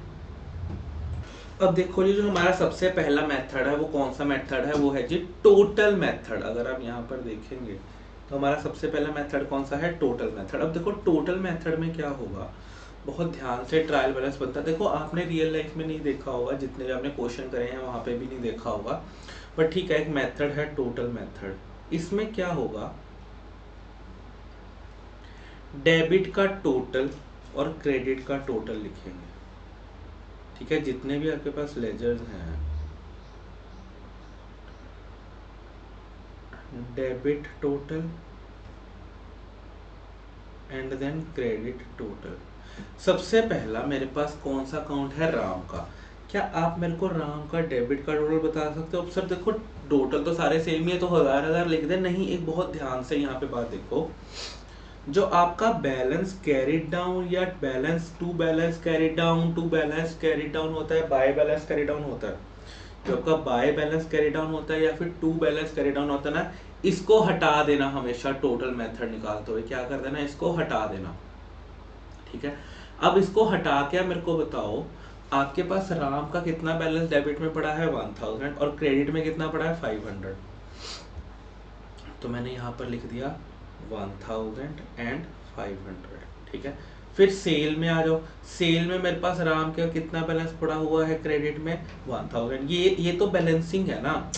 अब देखो जी, जो हमारा सबसे पहला मेथड है वो कौन सा मेथड है? वो है जी टोटल मेथड। अगर आप यहाँ पर देखेंगे तो हमारा सबसे पहला मेथड कौन सा है? Total method. अब देखो टोटल मेथड में क्या होगा, बहुत ध्यान से ट्रायल बैलेंस बनता है। देखो आपने रियल लाइफ में नहीं देखा होगा, जितने भी आपने क्वेश्चन करे हैं वहाँ पे भी नहीं देखा होगा, बट ठीक है, एक मेथड है टोटल मेथड। इसमें क्या होगा, डेबिट का टोटल और क्रेडिट का टोटल लिखेंगे, ठीक है। जितने भी आपके पास लेजर्स हैं, debit total and then credit total. सबसे पहला मेरे पास कौन सा अकाउंट है, राम का। क्या आप मेरे को राम का डेबिट का टोटल बता सकते हो? अब सर देखो टोटल तो सारे सेम ही है तो 1000 लिख दे, नहीं, एक बहुत ध्यान से यहाँ पे बात देखो, जो आपका बैलेंस कैरिड डाउन या balance to balance carried down, to balance carried down होता है, बाय बैलेंस कैरिड डाउन होता है, जो आपका बाय बैलेंस कैरी डाउन होता है या फिर टू बैलेंस कैरी डाउन होता है ना, इसको हटा देना हमेशा टोटल मेथड निकालते हुए, क्या कर देना, इसको हटा देना। ठीक है, अब इसको हटा के मेरे को बताओ, आपके पास राम का कितना बैलेंस डेबिट में पड़ा है, 1000, और क्रेडिट में कितना पड़ा है, 500। तो मैंने यहाँ पर लिख दिया 1000 एंड 500। ठीक है, फिर सेल में आ जाओ, सेल में मेरे पास राम का कितना बैलेंस पड़ा हुआ है क्रेडिट में, 1000। ये तो बैलेंसिंग है ना।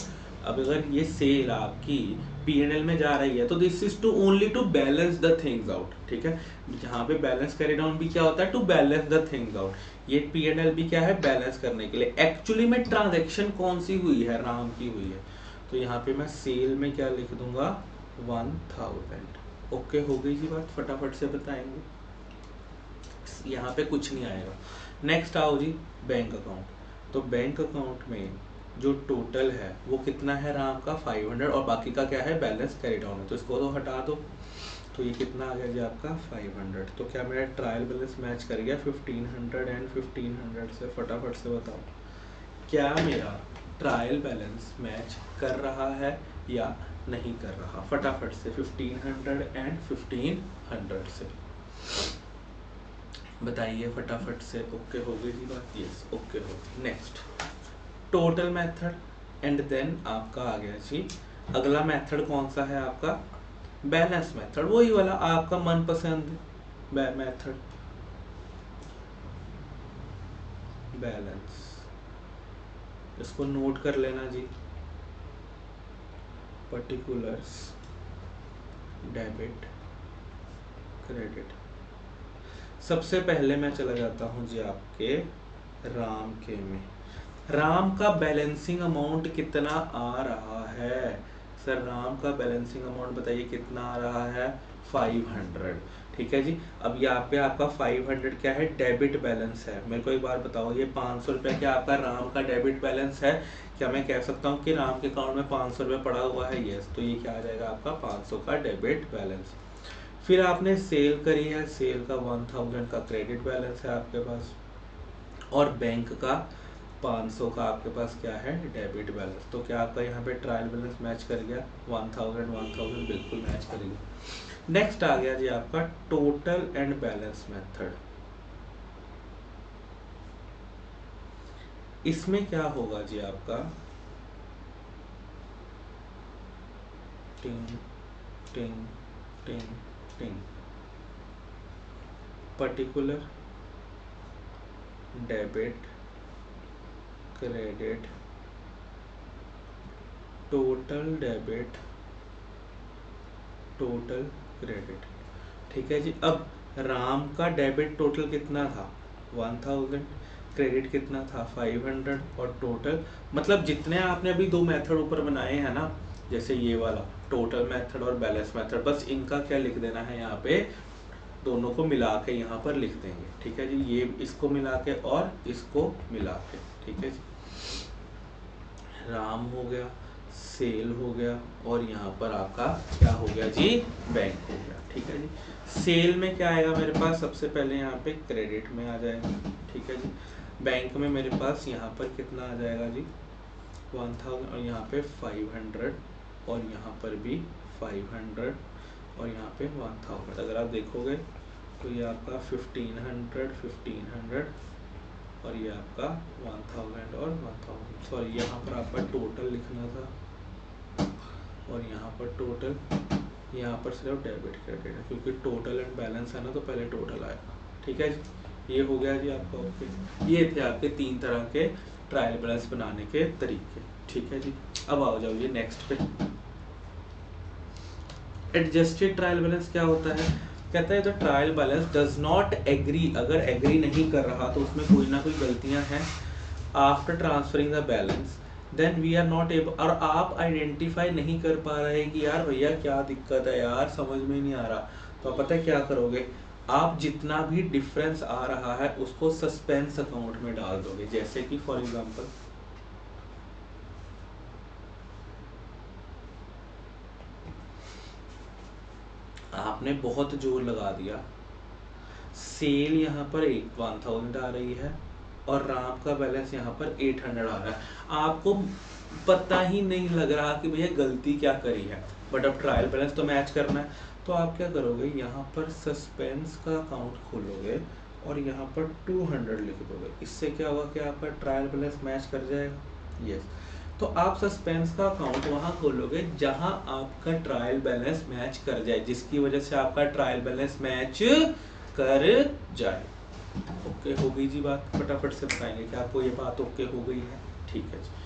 अब अगर ये सेल आपकी P&L में जा रही है तो this is to only to balance the things out. ठीक है, जहाँ पे बैलेंस कैरी डाउन भी क्या होता है, to balance the things out, ये P&L भी क्या है, बैलेंस करने के लिए। एक्चुअली में ट्रांजेक्शन कौन सी हुई है, राम की हुई है, तो यहाँ पे मैं सेल में क्या लिख दूंगा, 1000। ओके, हो गई जी बात, फटाफट से बताएंगे, यहाँ पे कुछ नहीं आएगा। नेक्स्ट आओ जी बैंक अकाउंट। तो बैंक अकाउंट में जो टोटल है वो कितना है, राम का 500, और बाकी का क्या है, बैलेंस कैरी डाउन है, तो इसको तो हटा दो। तो ये कितना आ गया जी आपका 500। तो क्या मेरा ट्रायल बैलेंस मैच कर गया 1500 एंड 1500 से? फटाफट से बताओ, क्या मेरा ट्रायल बैलेंस मैच कर रहा है या नहीं कर रहा? फटाफट से 1500 एंड 1500 से बताइए फटाफट से। ओके हो गई जी बात, यस ओके हो गई। Next total method, and then आपका आ गया जी अगला मेथड कौन सा है आपका, बैलेंस मेथड, वही वाला आपका मनपसंद मेथड, बैलेंस। इसको नोट कर लेना जी, पर्टिकुलर्स डेबिट क्रेडिट। सबसे पहले मैं चला जाता हूं जी आपके राम के में, राम का बैलेंसिंग अमाउंट कितना आ रहा है? सर राम का बैलेंसिंग अमाउंट बताइए कितना आ रहा है, 500। ठीक है जी, अब यहाँ पे आपका 500 क्या है, डेबिट बैलेंस है। मेरे को एक बार बताओ, ये 500 रुपया क्या आपका राम का डेबिट बैलेंस है? क्या मैं कह सकता हूँ कि राम के अकाउंट में 500 रुपया पड़ा हुआ है? यस, तो ये क्या आ जाएगा आपका 500 का डेबिट बैलेंस। फिर आपने सेल करी है, सेल का 1000 का क्रेडिट बैलेंस है आपके पास, और बैंक का 500 का आपके पास क्या है, डेबिट बैलेंस। तो क्या आपका यहाँ पे ट्रायल बैलेंस मैच कर गया, 1000 बिल्कुल मैच करेगा। नेक्स्ट आ गया जी आपका टोटल एंड बैलेंस मेथड। इसमें क्या होगा जी आपका, टिंग टिंग टिंग टिंग, particular debit credit, total debit total credit. ठीक है जी, अब राम का डेबिट टोटल कितना था, 1000, क्रेडिट कितना था 500, और टोटल मतलब जितने आपने अभी दो मेथड ऊपर बनाए हैं ना, जैसे ये वाला टोटल मेथड और बैलेंस मेथड, बस इनका क्या लिख देना है यहाँ पे, दोनों को मिला के यहाँ पर लिख देंगे। ठीक है जी, ये इसको मिला के और इसको मिला के। ठीक है जी, राम हो गया, सेल हो गया, और यहाँ पर आपका क्या हो गया जी, बैंक हो गया। ठीक है जी, सेल में क्या आएगा मेरे पास, सबसे पहले यहाँ पे क्रेडिट में आ जाएगा। ठीक है जी, बैंक में मेरे पास यहाँ पर कितना आ जाएगा जी, 1000, और यहाँ पे 500, और यहाँ पर भी 500, और यहाँ पे 1000। अगर आप देखोगे तो ये आपका 1500, और ये आपका 1000 और 1000। सॉरी, यहाँ पर आपका टोटल लिखना था, और यहाँ पर टोटल, यहाँ पर सिर्फ डेबिट क्रेडिट है, क्योंकि टोटल एंड बैलेंस है ना, तो पहले टोटल आएगा। ठीक है जी, ये हो गया जी आपका ओके। ये थे आपके 3 तरह के ट्रायल बैलेंस बनाने के तरीके। ठीक है जी, अब आओ जाओ ये नेक्स्ट पे, एडजस्टेड ट्रायल बैलेंस क्या होता है? कहता है the trial balance does not agree, अगर एग्री नहीं कर रहा तो उसमें कोई ना कोई गलतियां हैं, after transferring the balance then we are not able, और आप आइडेंटिफाई नहीं कर पा रहे कि यार भैया क्या दिक्कत है यार, समझ में नहीं आ रहा, तो आप पता है क्या करोगे, आप जितना भी डिफरेंस आ रहा है उसको सस्पेंस अकाउंट में डाल दोगे। जैसे कि फॉर एग्जांपल आपने बहुत जोर लगा दिया, सेल यहाँ पर 1000 आ रही है और राम का बैलेंस यहाँ पर 800 आ रहा है, आपको पता ही नहीं लग रहा कि भैया गलती क्या करी है, बट अब ट्रायल बैलेंस तो मैच करना है। तो आप क्या करोगे, यहाँ पर सस्पेंस का अकाउंट खोलोगे और यहाँ पर 200 लिख दोगे। इससे क्या होगा कि आपका ट्रायल बैलेंस मैच कर जाएगा। यस, तो आप सस्पेंस का अकाउंट वहाँ खोलोगे जहाँ आपका ट्रायल बैलेंस मैच कर जाए, जिसकी वजह से आपका ट्रायल बैलेंस मैच कर जाए। ओके हो गई जी बात, फटाफट से बताएंगे कि आपको ये बात ओके हो गई है। ठीक है जी,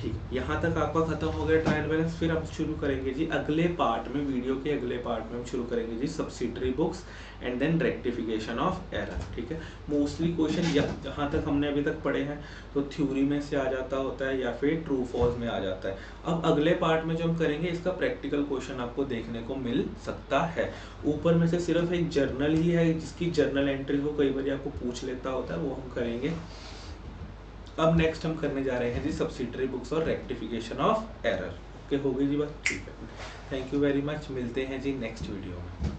ठीक है, यहाँ तक आपका खत्म हो गया ट्रायल बैलेंस। फिर हम शुरू करेंगे जी अगले पार्ट में, वीडियो के अगले पार्ट में हम शुरू करेंगे जी subsidiary books and then rectification of error. ठीक है, मोस्टली क्वेश्चन जहाँ तक हमने अभी तक पढ़े हैं तो थ्योरी में से आ जाता होता है या फिर ट्रू फॉल्स में आ जाता है। अब अगले पार्ट में जो हम करेंगे इसका प्रैक्टिकल क्वेश्चन आपको देखने को मिल सकता है। ऊपर में से सिर्फ एक जर्नल ही है जिसकी जर्नल एंट्री को कई बार आपको पूछ लेता होता है, वो हम करेंगे। अब नेक्स्ट हम करने जा रहे हैं जी सब्सिडरी बुक्स और रेक्टिफिकेशन ऑफ एरर। ओके हो गई जी बात, ठीक है, थैंक यू वेरी मच, मिलते हैं जी नेक्स्ट वीडियो में।